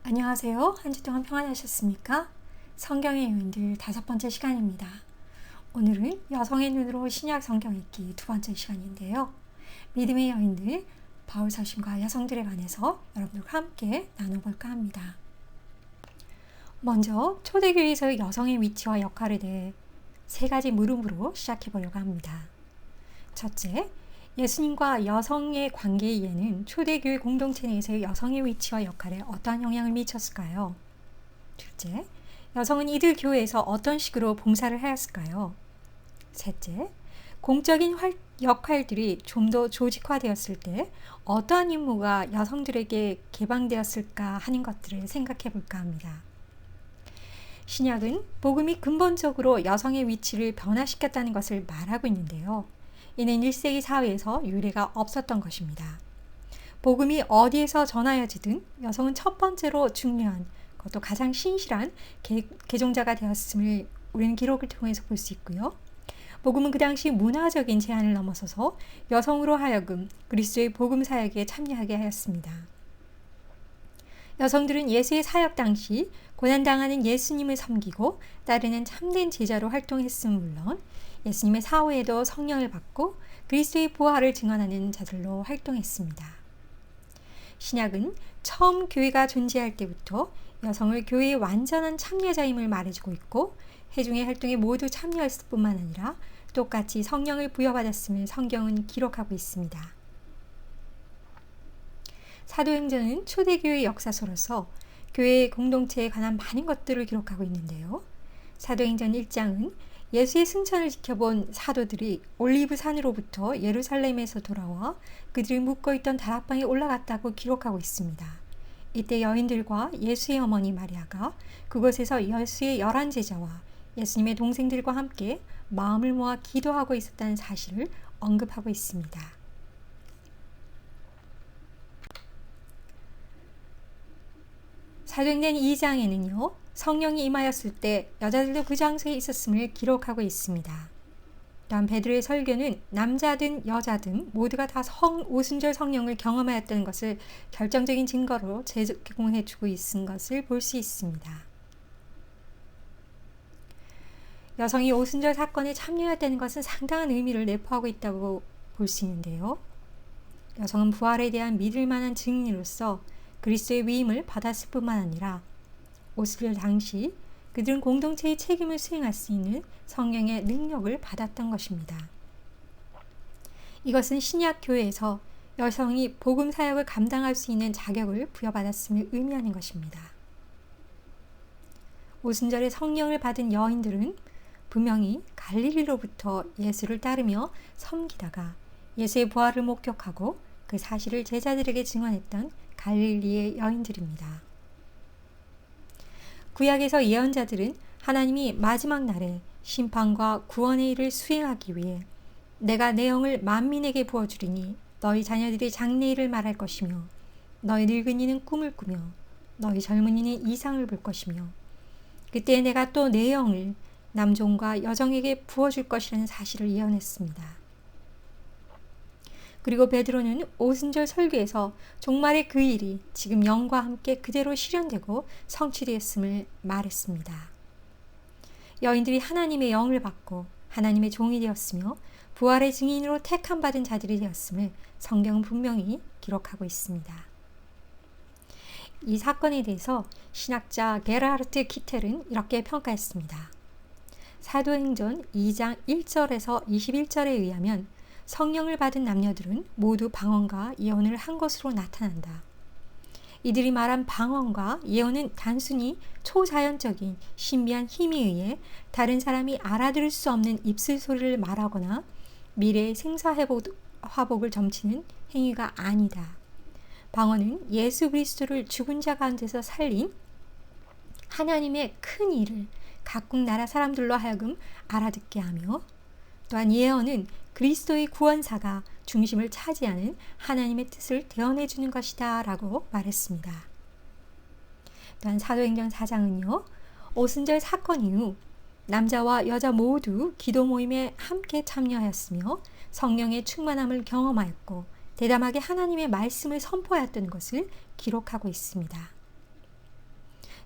안녕하세요. 한 주 동안 평안하셨습니까? 성경의 요인들 5번째 시간입니다. 오늘은 여성의 눈으로 신약 성경 읽기 2번째 시간인데요. 믿음의 여인들, 바울 서신과 여성들에 관해서 여러분들과 함께 나눠볼까 합니다. 먼저 초대교회에서의 여성의 위치와 역할에 대해 3가지 물음으로 시작해 보려고 합니다. 첫째, 예수님과 여성의 관계의 이해는 초대교회 공동체 내에서의 여성의 위치와 역할에 어떠한 영향을 미쳤을까요? 둘째, 여성은 이들 교회에서 어떤 식으로 봉사를 하였을까요? 셋째, 공적인 역할들이 좀 더 조직화되었을 때 어떠한 임무가 여성들에게 개방되었을까 하는 것들을 생각해 볼까 합니다. 신약은 복음이 근본적으로 여성의 위치를 변화시켰다는 것을 말하고 있는데요. 이는 1세기 사회에서 유례가 없었던 것입니다. 복음이 어디에서 전하여지든 여성은 첫 번째로 중요한, 그것도 가장 신실한 개종자가 되었음을 우리는 기록을 통해서 볼 수 있고요. 복음은 그 당시 문화적인 제한을 넘어서서 여성으로 하여금 그리스도의 복음 사역에 참여하게 하였습니다. 여성들은 예수의 사역 당시 고난당하는 예수님을 섬기고 따르는 참된 제자로 활동했음은 물론 예수님의 사후에도 성령을 받고 그리스도의 부활을 증언하는 자들로 활동했습니다. 신약은 처음 교회가 존재할 때부터 여성을 교회의 완전한 참여자임을 말해주고 있고 회중의 활동에 모두 참여했을 뿐만 아니라 똑같이 성령을 부여받았음을 성경은 기록하고 있습니다. 사도행전은 초대교회 역사서로서 교회의 공동체에 관한 많은 것들을 기록하고 있는데요. 사도행전 1장은 예수의 승천을 지켜본 사도들이 올리브 산으로부터 예루살렘에서 돌아와 그들이 묵고 있던 다락방에 올라갔다고 기록하고 있습니다. 이때 여인들과 예수의 어머니 마리아가 그곳에서 예수의 11제자와 예수님의 동생들과 함께 마음을 모아 기도하고 있었다는 사실을 언급하고 있습니다. 사도행전 2장에는요. 성령이 임하였을 때 여자들도 그 장소에 있었음을 기록하고 있습니다. 또한 베드로의 설교는 남자든 여자든 모두가 다 오순절 성령을 경험하였다는 것을 결정적인 증거로 제공해주고 있는 것을 볼 수 있습니다. 여성이 오순절 사건에 참여했다는 것은 상당한 의미를 내포하고 있다고 볼 수 있는데요. 여성은 부활에 대한 믿을 만한 증인으로서 그리스도의 위임을 받았을 뿐만 아니라 오순절 당시 그들은 공동체의 책임을 수행할 수 있는 성령의 능력을 받았던 것입니다. 이것은 신약 교회에서 여성이 복음 사역을 감당할 수 있는 자격을 부여받았음을 의미하는 것입니다. 오순절에 성령을 받은 여인들은 분명히 갈릴리로부터 예수를 따르며 섬기다가 예수의 부활을 목격하고 그 사실을 제자들에게 증언했던 갈릴리의 여인들입니다. 구약에서 예언자들은 하나님이 마지막 날에 심판과 구원의 일을 수행하기 위해 내가 내 영을 만민에게 부어주리니 너희 자녀들이 장래일을 말할 것이며 너희 늙은이는 꿈을 꾸며 너희 젊은이는 이상을 볼 것이며 그때 내가 또 내 영을 남종과 여종에게 부어줄 것이라는 사실을 예언했습니다. 그리고 베드로는 오순절 설교에서 종말의 그 일이 지금 영과 함께 그대로 실현되고 성취되었음을 말했습니다. 여인들이 하나님의 영을 받고 하나님의 종이 되었으며 부활의 증인으로 택함받은 자들이 되었음을 성경은 분명히 기록하고 있습니다. 이 사건에 대해서 신학자 게르하르트 키텔은 이렇게 평가했습니다. 사도행전 2장 1절에서 21절에 의하면 성령을 받은 남녀들은 모두 방언과 예언을 한 것으로 나타난다. 이들이 말한 방언과 예언은 단순히 초자연적인 신비한 힘에 의해 다른 사람이 알아들을 수 없는 입술 소리를 말하거나 미래의 생사화복을 점치는 행위가 아니다. 방언은 예수 그리스도를 죽은 자 가운데서 살린 하나님의 큰 일을 각국 나라 사람들로 하여금 알아듣게 하며 또한 예언은 그리스도의 구원사가 중심을 차지하는 하나님의 뜻을 대언해주는 것이다 라고 말했습니다. 또한 사도행전 4장은요. 오순절 사건 이후 남자와 여자 모두 기도 모임에 함께 참여하였으며 성령의 충만함을 경험하였고 대담하게 하나님의 말씀을 선포하였던 것을 기록하고 있습니다.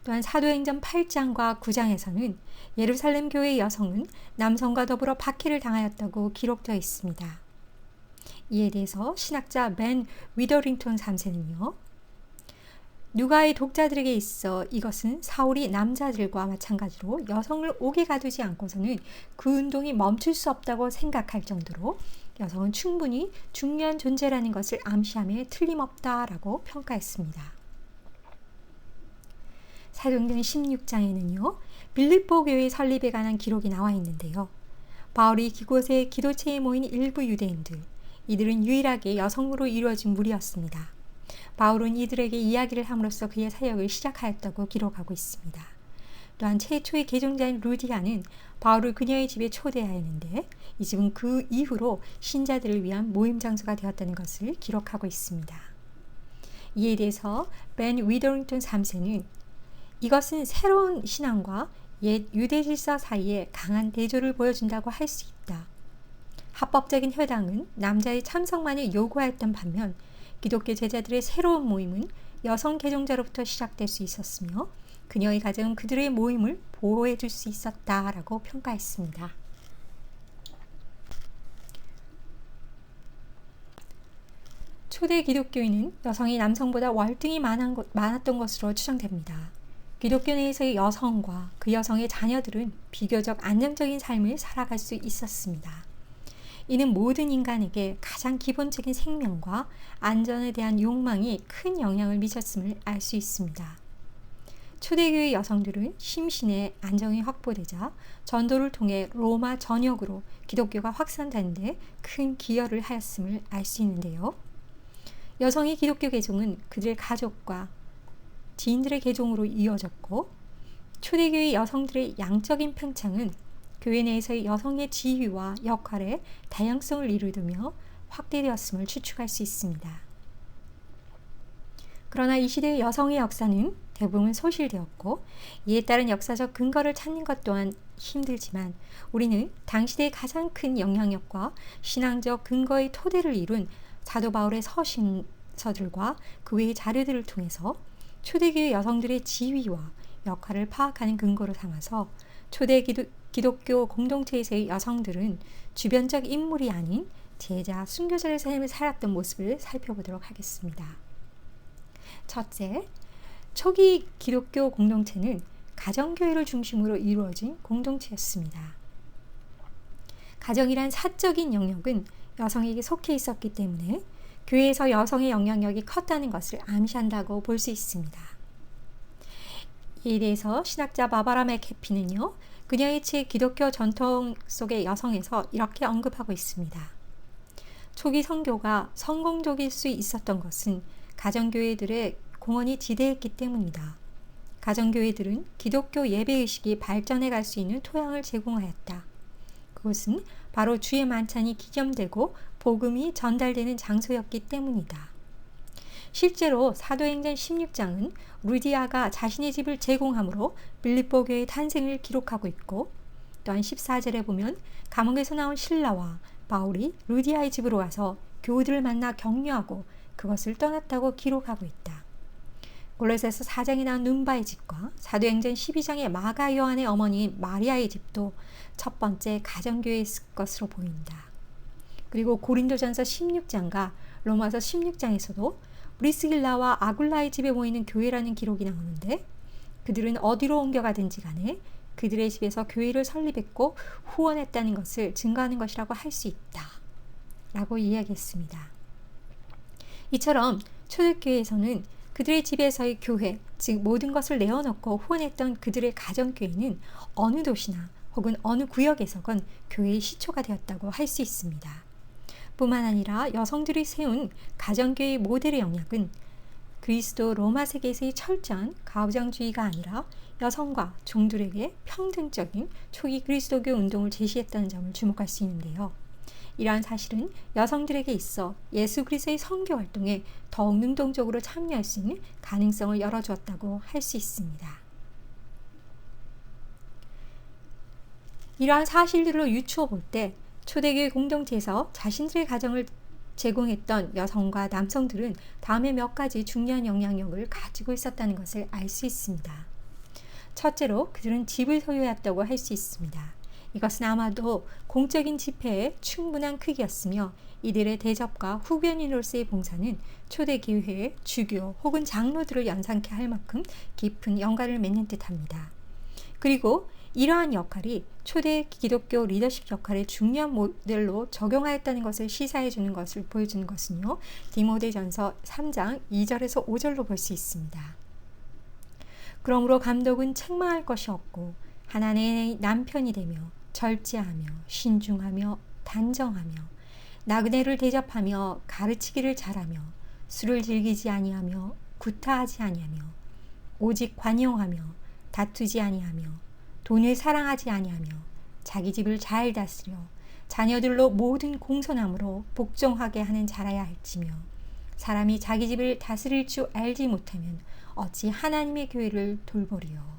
또한 사도행전 8장과 9장에서는 예루살렘 교회의 여성은 남성과 더불어 박해를 당하였다고 기록되어 있습니다. 이에 대해서 신학자 벤 위더링턴 3세는요. 누가의 독자들에게 있어 이것은 사울이 남자들과 마찬가지로 여성을 옥에 가두지 않고서는 그 운동이 멈출 수 없다고 생각할 정도로 여성은 충분히 중요한 존재라는 것을 암시함에 틀림없다라고 평가했습니다. 사도행전 16장에는요. 빌립보 교회 설립에 관한 기록이 나와 있는데요. 바울이 그곳에 기도체에 모인 일부 유대인들, 이들은 유일하게 여성으로 이루어진 무리였습니다. 바울은 이들에게 이야기를 함으로써 그의 사역을 시작하였다고 기록하고 있습니다. 또한 최초의 개종자인 루디아는 바울을 그녀의 집에 초대하였는데 이 집은 그 이후로 신자들을 위한 모임 장소가 되었다는 것을 기록하고 있습니다. 이에 대해서 벤 위더링턴 3세는 이것은 새로운 신앙과 옛 유대 질서 사이에 강한 대조를 보여준다고 할 수 있다. 합법적인 회당은 남자의 참석만을 요구하였던 반면 기독교 제자들의 새로운 모임은 여성 개종자로부터 시작될 수 있었으며 그녀의 가정은 그들의 모임을 보호해 줄 수 있었다라고 평가했습니다. 초대 기독교인은 여성이 남성보다 월등히 많았던 것으로 추정됩니다. 기독교 내에서의 여성과 그 여성의 자녀들은 비교적 안정적인 삶을 살아갈 수 있었습니다. 이는 모든 인간에게 가장 기본적인 생명과 안전에 대한 욕망이 큰 영향을 미쳤음을 알 수 있습니다. 초대교회 여성들은 심신의 안정이 확보되자 전도를 통해 로마 전역으로 기독교가 확산되는 데 큰 기여를 하였음을 알 수 있는데요. 여성의 기독교 개종은 그들의 가족과 지인들의 개종으로 이어졌고 초대교회 여성들의 양적인 팽창은 교회 내에서의 여성의 지위와 역할의 다양성을 이루며 확대되었음을 추측할 수 있습니다. 그러나 이 시대의 여성의 역사는 대부분 소실되었고 이에 따른 역사적 근거를 찾는 것 또한 힘들지만 우리는 당시대의 가장 큰 영향력과 신앙적 근거의 토대를 이룬 사도 바울의 서신서들과 그 외의 자료들을 통해서 초대교회 여성들의 지위와 역할을 파악하는 근거로 삼아서 초대 기독교 공동체에서의 여성들은 주변적 인물이 아닌 제자, 순교자의 삶을 살았던 모습을 살펴보도록 하겠습니다. 첫째, 초기 기독교 공동체는 가정교회를 중심으로 이루어진 공동체였습니다. 가정이란 사적인 영역은 여성에게 속해 있었기 때문에 교회에서 여성의 영향력이 컸다는 것을 암시한다고 볼 수 있습니다. 이에 대해서 신학자 바바라 맥캐피는요. 그녀의 책 기독교 전통 속의 여성에서 이렇게 언급하고 있습니다. 초기 선교가 성공적일 수 있었던 것은 가정교회들의 공헌이 지대했기 때문이다. 가정교회들은 기독교 예배의식이 발전해 갈 수 있는 토양을 제공하였다. 그것은 바로 주의 만찬이 기념되고 복음이 전달되는 장소였기 때문이다. 실제로 사도행전 16장은 루디아가 자신의 집을 제공함으로 빌립보 교회의 탄생을 기록하고 있고 또한 14절에 보면 감옥에서 나온 신라와 바울이 루디아의 집으로 와서 교우들을 만나 격려하고 그것을 떠났다고 기록하고 있다. 골로새서 4장에 나온 눈바의 집과 사도행전 12장의 마가 요한의 어머니인 마리아의 집도 첫 번째 가정교회의 것으로 보인다. 그리고 고린도전서 16장과 로마서 16장에서도 브리스길라와 아굴라의 집에 모이는 교회라는 기록이 나오는데 그들은 어디로 옮겨가든지 간에 그들의 집에서 교회를 설립했고 후원했다는 것을 증거하는 것이라고 할 수 있다. 라고 이야기했습니다. 이처럼 초대교회에서는 그들의 집에서의 교회, 즉 모든 것을 내어놓고 후원했던 그들의 가정교회는 어느 도시나 혹은 어느 구역에서건 교회의 시초가 되었다고 할 수 있습니다. 뿐만 아니라 여성들이 세운 가정교회의 모델의 영역은 그리스도 로마 세계에서의 철저한 가부장주의가 아니라 여성과 종들에게 평등적인 초기 그리스도교 운동을 제시했다는 점을 주목할 수 있는데요. 이러한 사실은 여성들에게 있어 예수 그리스도의 선교 활동에 더욱 능동적으로 참여할 수 있는 가능성을 열어주었다고 할 수 있습니다. 이러한 사실들로 유추어 볼 때 초대교회 공동체에서 자신들의 가정을 제공했던 여성과 남성들은 다음에 몇 가지 중요한 영향력을 가지고 있었다는 것을 알 수 있습니다. 첫째로 그들은 집을 소유했다고 할 수 있습니다. 이것은 아마도 공적인 집회의 충분한 크기였으며 이들의 대접과 후견인으로서의 봉사는 초대교회의 주교 혹은 장로들을 연상케 할 만큼 깊은 연관을 맺는 듯합니다. 그리고 이러한 역할이 초대 기독교 리더십 역할의 중요한 모델로 적용하였다는 것을 시사해 주는 것을 보여주는 것은요. 디모데전서 3장 2절에서 5절로 볼 수 있습니다. 그러므로 감독은 책망할 것이 없고 하나님의 남편이 되며 절제하며 신중하며 단정하며 나그네를 대접하며 가르치기를 잘하며 술을 즐기지 아니하며 구타하지 아니하며 오직 관용하며 다투지 아니하며 돈을 사랑하지 아니하며 자기 집을 잘 다스려 자녀들로 모든 공손함으로 복종하게 하는 자라야 할지며 사람이 자기 집을 다스릴 줄 알지 못하면 어찌 하나님의 교회를 돌보리요.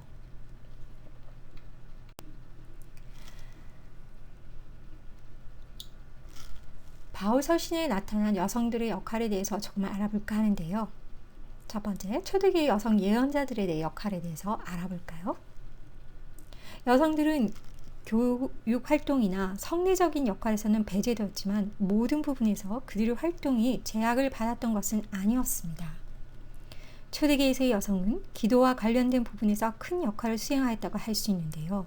바울 서신에 나타난 여성들의 역할에 대해서 조금 알아볼까 하는데요. 첫 번째, 초대교회 여성 예언자들에 대해 역할에 대해서 알아볼까요? 여성들은 교육 활동이나 성리적인 역할에서는 배제되었지만 모든 부분에서 그들의 활동이 제약을 받았던 것은 아니었습니다. 초대교회에서의 여성은 기도와 관련된 부분에서 큰 역할을 수행하였다고 할 수 있는데요.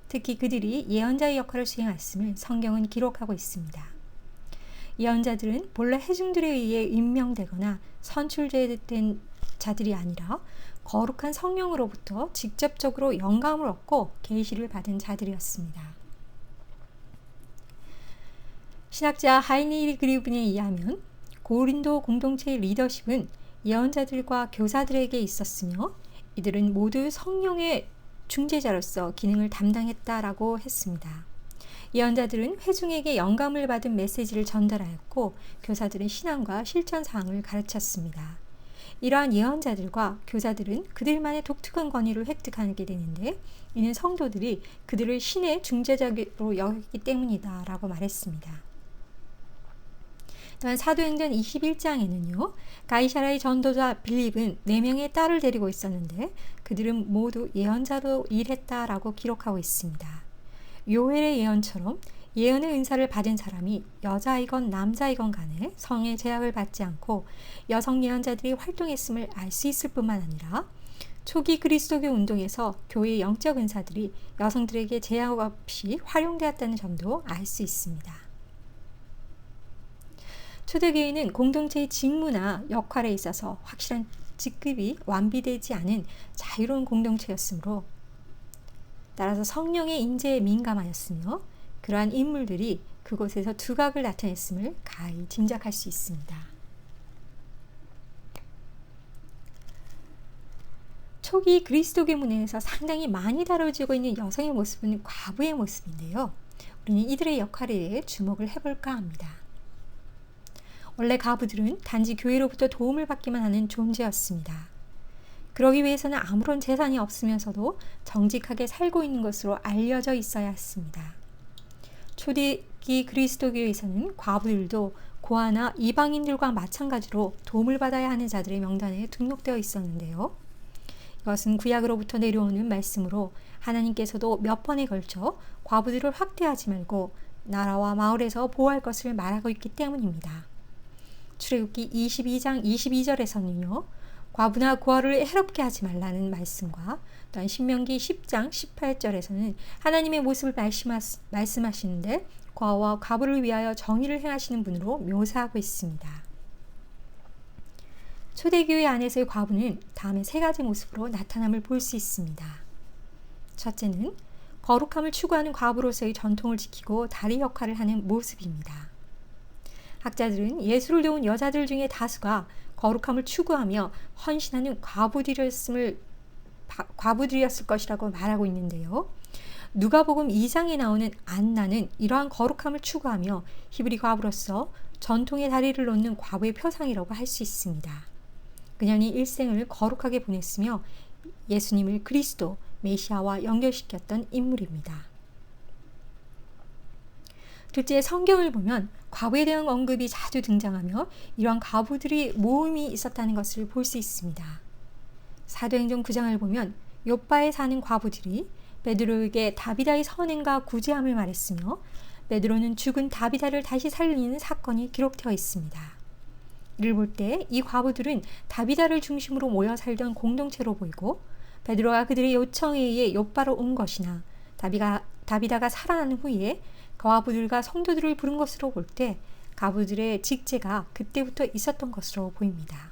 특히 그들이 예언자의 역할을 수행했음을 성경은 기록하고 있습니다. 예언자들은 본래 회중들에 의해 임명되거나 선출된 자들이 아니라 거룩한 성령으로부터 직접적으로 영감을 얻고 계시를 받은 자들이었습니다. 신학자 하이니리 그리븐에 의하면 고린도 공동체의 리더십은 예언자들과 교사들에게 있었으며 이들은 모두 성령의 중재자로서 기능을 담당했다라고 했습니다. 예언자들은 회중에게 영감을 받은 메시지를 전달하였고 교사들은 신앙과 실천 사항을 가르쳤습니다. 이러한 예언자들과 교사들은 그들만의 독특한 권위를 획득하게 되는데 이는 성도들이 그들을 신의 중재자로 여기기 때문이다 라고 말했습니다. 또한 사도행전 21장에는요. 가이사라의 전도자 빌립은 4명의 딸을 데리고 있었는데 그들은 모두 예언자로 일했다라고 기록하고 있습니다. 요엘의 예언처럼 예언의 은사를 받은 사람이 여자이건 남자이건 간에 성의 제약을 받지 않고 여성 예언자들이 활동했음을 알 수 있을 뿐만 아니라 초기 그리스도교 운동에서 교회의 영적 은사들이 여성들에게 제약 없이 활용되었다는 점도 알 수 있습니다. 초대교회는 공동체의 직무나 역할에 있어서 확실한 직급이 완비되지 않은 자유로운 공동체였으므로 따라서 성령의 인재에 민감하였으며 그러한 인물들이 그곳에서 두각을 나타냈음을 가히 짐작할 수 있습니다. 초기 그리스도교 문화에서 상당히 많이 다뤄지고 있는 여성의 모습은 과부의 모습인데요. 우리는 이들의 역할에 대해 주목을 해볼까 합니다. 원래 과부들은 단지 교회로부터 도움을 받기만 하는 존재였습니다. 그러기 위해서는 아무런 재산이 없으면서도 정직하게 살고 있는 것으로 알려져 있어야 했습니다. 초대기 그리스도교에서는 과부들도 고아나 이방인들과 마찬가지로 도움을 받아야 하는 자들의 명단에 등록되어 있었는데요. 이것은 구약으로부터 내려오는 말씀으로 하나님께서도 몇 번에 걸쳐 과부들을 확대하지 말고 나라와 마을에서 보호할 것을 말하고 있기 때문입니다. 출애굽기 22장 22절에서는요. 과부나 고아를 해롭게 하지 말라는 말씀과 또한 신명기 10장 18절에서는 하나님의 모습을 말씀하시는데 고아와 과부를 위하여 정의를 행하시는 분으로 묘사하고 있습니다. 초대교회 안에서의 과부는 다음에 3가지 모습으로 나타남을 볼 수 있습니다. 첫째는 거룩함을 추구하는 과부로서의 전통을 지키고 다리 역할을 하는 모습입니다. 학자들은 예수를 도운 여자들 중에 다수가 거룩함을 추구하며 헌신하는 과부들이었을 것이라고 말하고 있는데요. 누가복음 2장에 나오는 안나는 이러한 거룩함을 추구하며 히브리 과부로서 전통의 다리를 놓는 과부의 표상이라고 할 수 있습니다. 그녀는 일생을 거룩하게 보냈으며 예수님을 그리스도, 메시아와 연결시켰던 인물입니다. 둘째, 성경을 보면 과부에 대한 언급이 자주 등장하며 이러한 과부들이 모임이 있었다는 것을 볼 수 있습니다. 사도행전 9장을 보면 욥바에 사는 과부들이 베드로에게 다비다의 선행과 구제함을 말했으며 베드로는 죽은 다비다를 다시 살리는 사건이 기록되어 있습니다. 이를 볼 때 이 과부들은 다비다를 중심으로 모여 살던 공동체로 보이고 베드로가 그들의 요청에 의해 욥바로 온 것이나 다비다가 살아난 후에 과부들과 성도들을 부른 것으로 볼 때 과부들의 직제가 그때부터 있었던 것으로 보입니다.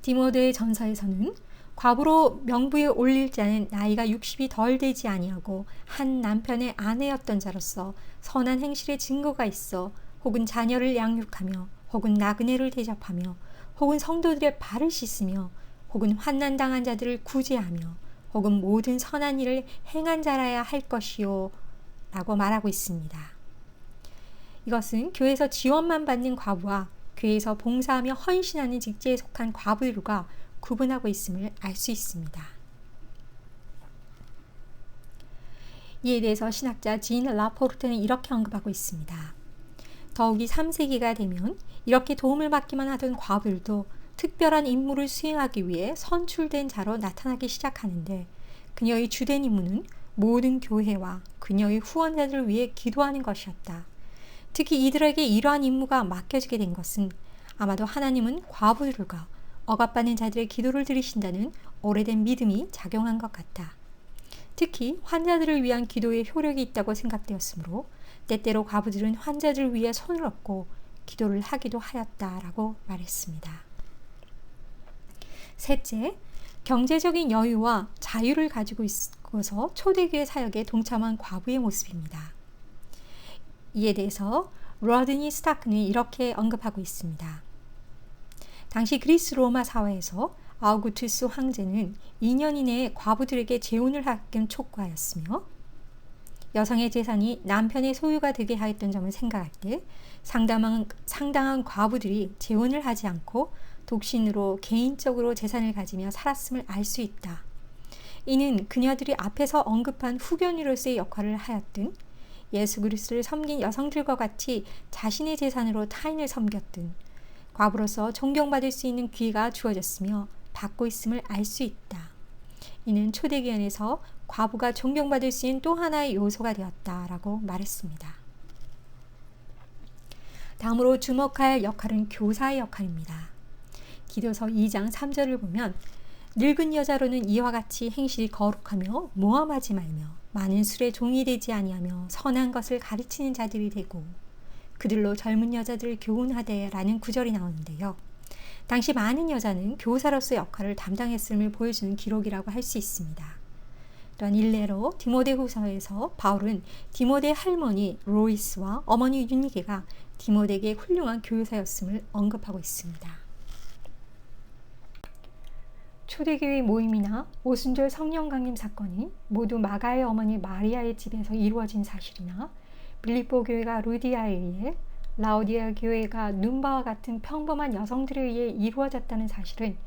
디모데 전서에서는 과부로 명부에 올릴 자는 나이가 60이 덜 되지 아니하고 한 남편의 아내였던 자로서 선한 행실의 증거가 있어 혹은 자녀를 양육하며 혹은 나그네를 대접하며 혹은 성도들의 발을 씻으며 혹은 환난 당한 자들을 구제하며 혹은 모든 선한 일을 행한 자라야 할 것이요 라고 말하고 있습니다. 이것은 교회에서 지원만 받는 과부와 교회에서 봉사하며 헌신하는 직제에 속한 과부들과 구분하고 있음을 알 수 있습니다. 이에 대해서 신학자 진 라포르트는 이렇게 언급하고 있습니다. 더욱이 3세기가 되면 이렇게 도움을 받기만 하던 과부들도 특별한 임무를 수행하기 위해 선출된 자로 나타나기 시작하는데 그녀의 주된 임무는 모든 교회와 그녀의 후원자들을 위해 기도하는 것이었다. 특히 이들에게 이러한 임무가 맡겨지게 된 것은 아마도 하나님은 과부들과 억압받는 자들의 기도를 들으신다는 오래된 믿음이 작용한 것 같다. 특히 환자들을 위한 기도에 효력이 있다고 생각되었으므로 때때로 과부들은 환자들을 위해 손을 얹고 기도를 하기도 하였다라고 말했습니다. 셋째, 경제적인 여유와 자유를 가지고 있어서 초대교회 사역에 동참한 과부의 모습입니다. 이에 대해서 로드니 스타크는 이렇게 언급하고 있습니다. 당시 그리스 로마 사회에서 아우구투스 황제는 2년 이내에 과부들에게 재혼을 하게끔 촉구하였으며 여성의 재산이 남편의 소유가 되게 하였던 점을 생각할 때 상당한 과부들이 재혼을 하지 않고 독신으로 개인적으로 재산을 가지며 살았음을 알 수 있다. 이는 그녀들이 앞에서 언급한 후견위로서의 역할을 하였든 예수 그리스도를 섬긴 여성들과 같이 자신의 재산으로 타인을 섬겼든 과부로서 존경받을 수 있는 기회가 주어졌으며 받고 있음을 알 수 있다. 이는 초대기원에서 과부가 존경받을 수 있는 또 하나의 요소가 되었다라고 말했습니다. 다음으로 주목할 역할은 교사의 역할입니다. 기도서 2장 3절을 보면 늙은 여자로는 이와 같이 행실이 거룩하며 모함하지 말며 많은 술에 종이 되지 아니하며 선한 것을 가르치는 자들이 되고 그들로 젊은 여자들을 교훈하되 라는 구절이 나오는데요. 당시 많은 여자는 교사로서 역할을 담당했음을 보여주는 기록이라고 할 수 있습니다. 또한 일례로 디모데 후서에서 바울은 디모데 할머니 로이스와 어머니 유니게가 디모데에게 훌륭한 교사였음을 언급하고 있습니다. 초대교회 모임이나 오순절 성령 강림 사건이 모두 마가의 어머니 마리아의 집에서 이루어진 사실이나 빌립보 교회가 루디아에 의해 라오디아 교회가 눈바와 같은 평범한 여성들에 의해 이루어졌다는 사실은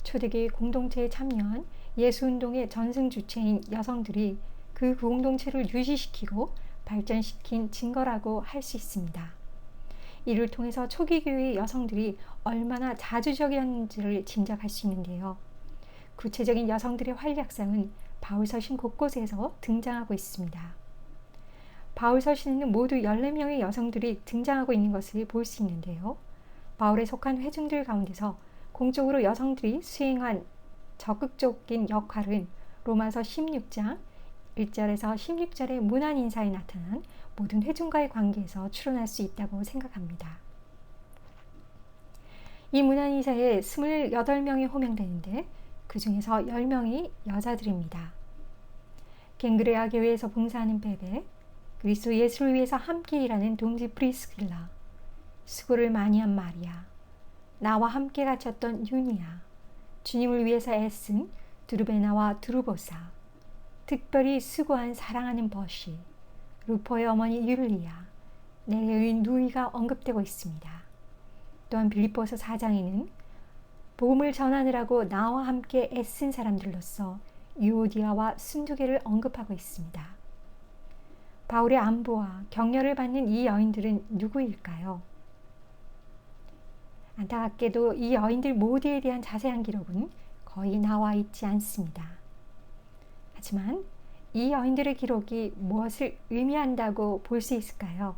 초대교회 공동체에 참여한 예수운동의 전승 주체인 여성들이 그 공동체를 유지시키고 발전시킨 증거라고 할 수 있습니다. 이를 통해서 초기 교회의 여성들이 얼마나 자주적이었는지를 짐작할 수 있는데요. 구체적인 여성들의 활약상은 바울서신 곳곳에서 등장하고 있습니다. 바울서신에는 모두 14명의 여성들이 등장하고 있는 것을 볼 수 있는데요. 바울에 속한 회중들 가운데서 공적으로 여성들이 수행한 적극적인 역할은 로마서 16장 1절에서 16절의 문안 인사에 나타난 모든 회중과의 관계에서 추론할 수 있다고 생각합니다. 이 문안 인사에 28명이 호명되는데 그 중에서 10명이 여자들입니다. 갱그레아 교회에서 봉사하는 베베, 그리스도 예수를 위해서 함께 일하는 동지 프리스킬라, 수고를 많이 한 마리아, 나와 함께 갇혔던 유니아, 주님을 위해서 애쓴 두르베나와 두르보사, 특별히 수고한 사랑하는 버시, 루포의 어머니 율리아, 내레의 누이가 언급되고 있습니다. 또한 빌립보서 4장에는 복음을 전하느라고 나와 함께 애쓴 사람들로서 유오디아와 순두개를 언급하고 있습니다. 바울의 안부와 격려를 받는 이 여인들은 누구일까요? 안타깝게도 이 여인들 모두에 대한 자세한 기록은 거의 나와 있지 않습니다. 하지만 이 여인들의 기록이 무엇을 의미한다고 볼 수 있을까요?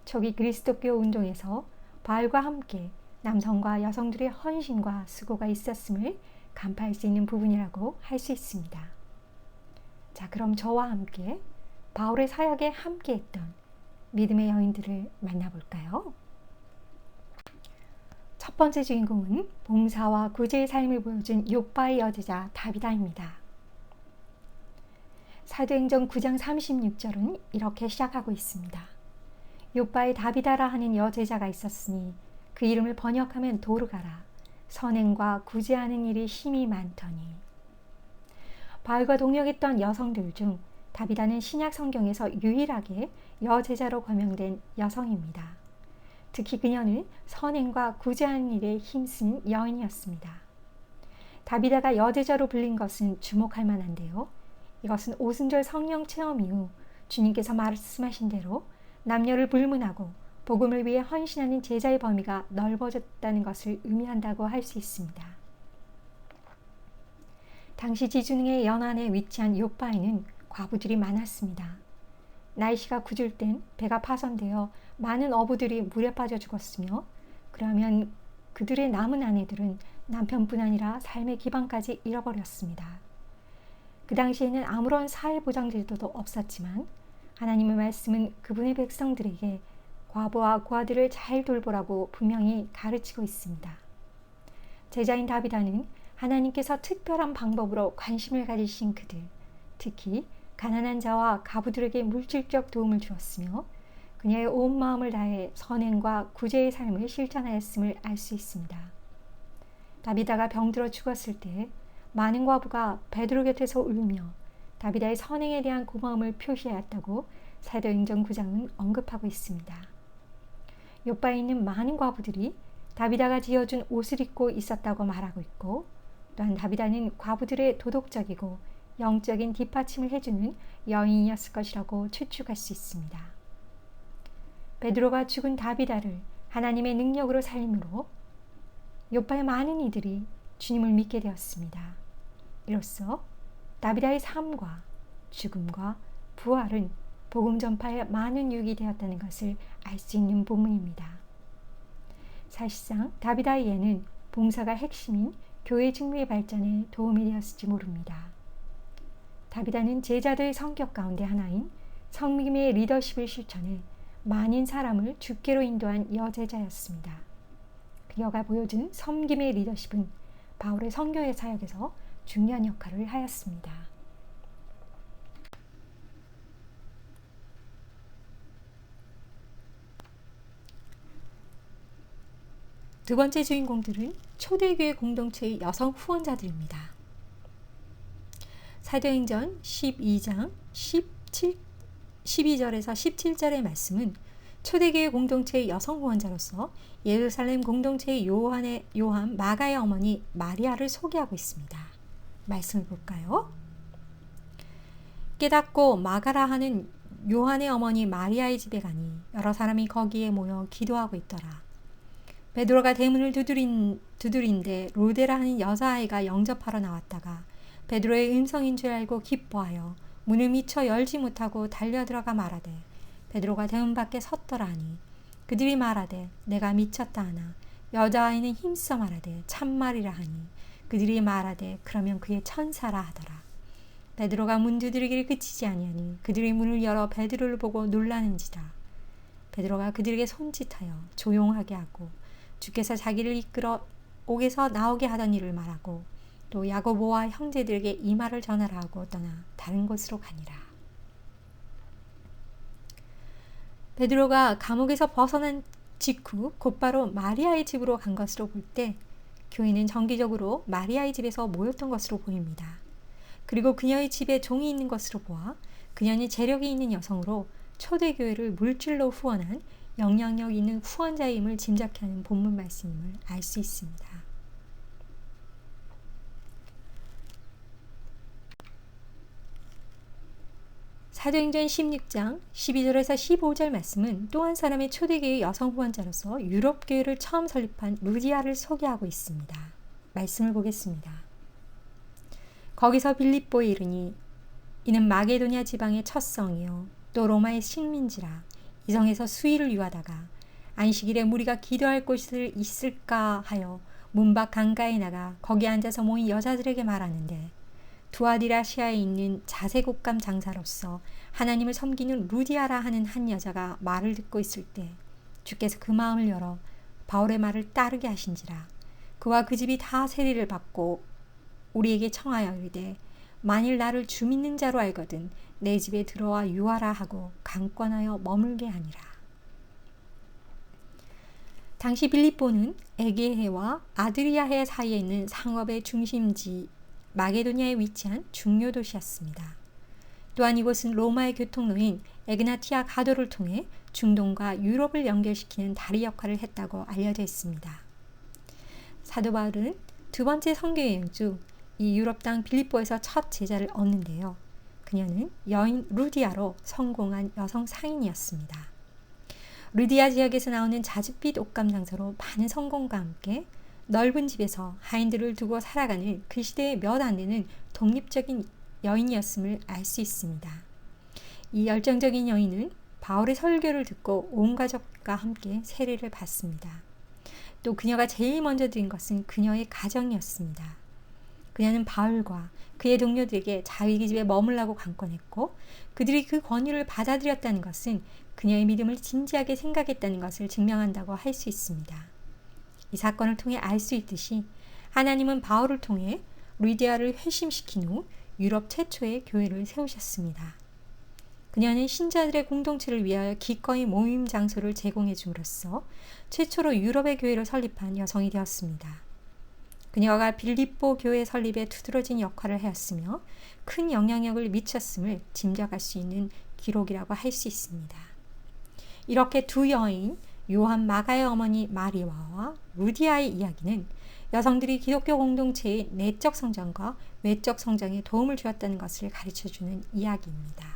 초기 그리스도교 운동에서 바울과 함께 남성과 여성들의 헌신과 수고가 있었음을 간파할 수 있는 부분이라고 할 수 있습니다. 자, 그럼 저와 함께 바울의 사역에 함께했던 믿음의 여인들을 만나볼까요? 첫 번째 주인공은 봉사와 구제의 삶을 보여준 욥바의 여제자 다비다입니다. 사도행전 9장 36절은 이렇게 시작하고 있습니다. 욥바의 다비다라 하는 여제자가 있었으니 그 이름을 번역하면 도르가라. 선행과 구제하는 일이 힘이 많더니. 바울과 동역했던 여성들 중 다비다는 신약 성경에서 유일하게 여제자로 거명된 여성입니다. 특히 그녀는 선행과 구제하는 일에 힘쓴 여인이었습니다. 다비다가 여제자로 불린 것은 주목할 만한데요. 이것은 오순절 성령 체험 이후 주님께서 말씀하신 대로 남녀를 불문하고 복음을 위해 헌신하는 제자의 범위가 넓어졌다는 것을 의미한다고 할 수 있습니다. 당시 지중해 연안에 위치한 욥바에는 과부들이 많았습니다. 날씨가 궂을 땐 배가 파손되어 많은 어부들이 물에 빠져 죽었으며, 그러면 그들의 남은 아내들은 남편뿐 아니라 삶의 기반까지 잃어버렸습니다. 그 당시에는 아무런 사회보장 제도도 없었지만 하나님의 말씀은 그분의 백성들에게 과부와 고아들을 잘 돌보라고 분명히 가르치고 있습니다. 제자인 다비다는 하나님께서 특별한 방법으로 관심을 가지신 그들, 특히 가난한 자와 가부들에게 물질적 도움을 주었으며 그녀의 온 마음을 다해 선행과 구제의 삶을 실천하였음을 알 수 있습니다. 다비다가 병들어 죽었을 때 많은 과부가 베드로 곁에서 울며 다비다의 선행에 대한 고마움을 표시하였다고 사도행전 9장은 언급하고 있습니다. 욥바에 있는 많은 과부들이 다비다가 지어준 옷을 입고 있었다고 말하고 있고, 또한 다비다는 과부들의 도덕적이고 영적인 뒷받침을 해주는 여인이었을 것이라고 추측할 수 있습니다. 베드로가 죽은 다비다를 하나님의 능력으로 살림으로 욥바의 많은 이들이 주님을 믿게 되었습니다. 이로써 다비다의 삶과 죽음과 부활은 복음 전파에 많은 유익이 되었다는 것을 알 수 있는 본문입니다. 사실상 다비다의 예는 봉사가 핵심인 교회 직무의 발전에 도움이 되었을지 모릅니다. 다비다는 제자들의 성격 가운데 하나인 성김의 리더십을 실천해 많은 사람을 주께로 인도한 여제자였습니다. 그녀가 보여준 섬김의 리더십은 바울의 선교의 사역에서 중요한 역할을 하였습니다. 두 번째 주인공들은 초대교회 공동체의 여성 후원자들입니다. 사도행전 12장 12절에서 17절의 말씀은 초대교회 공동체의 여성 후원자로서 예루살렘 공동체의 요한 마가의 어머니 마리아를 소개하고 있습니다. 말씀을 볼까요? 깨닫고 마가라 하는 요한의 어머니 마리아의 집에 가니 여러 사람이 거기에 모여 기도하고 있더라. 베드로가 대문을 두드린데 로데라 하는 여자아이가 영접하러 나왔다가 베드로의 음성인 줄 알고 기뻐하여 문을 미처 열지 못하고 달려들어가 말하되 베드로가 대문 밖에 섰더라 하니 그들이 말하되 내가 미쳤다 하나 여자아이는 힘써 말하되 참말이라 하니 그들이 말하되 그러면 그의 천사라 하더라. 베드로가 문 두드리기를 그치지 아니하니 그들이 문을 열어 베드로를 보고 놀라는지라. 베드로가 그들에게 손짓하여 조용하게 하고 주께서 자기를 이끌어 옥에서 나오게 하던 일을 말하고 또 야고보와 형제들에게 이 말을 전하라 하고 떠나 다른 곳으로 가니라. 베드로가 감옥에서 벗어난 직후 곧바로 마리아의 집으로 간 것으로 볼 때 교인은 정기적으로 마리아의 집에서 모였던 것으로 보입니다. 그리고 그녀의 집에 종이 있는 것으로 보아 그녀는 재력이 있는 여성으로 초대교회를 물질로 후원한 영향력 있는 후원자임을 짐작해 하는 본문 말씀임을 알 수 있습니다. 사도행전 16장 12절에서 15절 말씀은 또 한 사람의 초대교회 여성 후원자로서 유럽교회를 처음 설립한 루디아를 소개하고 있습니다. 말씀을 보겠습니다. 거기서 빌립보에 이르니 이는 마게도냐 지방의 첫 성이요 또 로마의 식민지라. 이 성에서 수일을 유하다가 안식일에 무리가 기도할 곳이 있을까 하여 문 밖 강가에 나가 거기 앉아서 모인 여자들에게 말하는데, 두아디라시아에 있는 자색옷감 장사로서 하나님을 섬기는 루디아라 하는 한 여자가 말을 듣고 있을 때 주께서 그 마음을 열어 바울의 말을 따르게 하신지라. 그와 그 집이 다 세리를 받고 우리에게 청하여 이르되, 만일 나를 주 믿는 자로 알거든 내 집에 들어와 유하라 하고 강권하여 머물게 하니라. 당시 빌립보는 에게해와 아드리아해 사이에 있는 상업의 중심지 마게도냐에 위치한 중요 도시였습니다. 또한 이곳은 로마의 교통로인 에그나티아 가도를 통해 중동과 유럽을 연결시키는 다리 역할을 했다고 알려져 있습니다. 사도 바울은 두 번째 선교여행 중 이 유럽 땅 빌립보에서 첫 제자를 얻는데요. 그녀는 여인 루디아로 성공한 여성 상인이었습니다. 루디아 지역에서 나오는 자줏빛 옷감 장사로 많은 성공과 함께 넓은 집에서 하인들을 두고 살아가는 그 시대에 몇 안 되는 독립적인 여인이었음을 알 수 있습니다. 이 열정적인 여인은 바울의 설교를 듣고 온 가족과 함께 세례를 받습니다. 또 그녀가 제일 먼저 드린 것은 그녀의 가정이었습니다. 그녀는 바울과 그의 동료들에게 자기 집에 머물라고 강권했고, 그들이 그 권유를 받아들였다는 것은 그녀의 믿음을 진지하게 생각했다는 것을 증명한다고 할 수 있습니다. 이 사건을 통해 알 수 있듯이 하나님은 바울을 통해 루디아를 회심시킨 후 유럽 최초의 교회를 세우셨습니다. 그녀는 신자들의 공동체를 위하여 기꺼이 모임 장소를 제공해 줌으로써 최초로 유럽의 교회를 설립한 여성이 되었습니다. 그녀가 빌립보 교회 설립에 두드러진 역할을 하였으며 큰 영향력을 미쳤음을 짐작할 수 있는 기록이라고 할 수 있습니다. 이렇게 두 여인, 요한 마가의 어머니 마리아와 루디아의 이야기는 여성들이 기독교 공동체의 내적 성장과 외적 성장에 도움을 주었다는 것을 가르쳐주는 이야기입니다.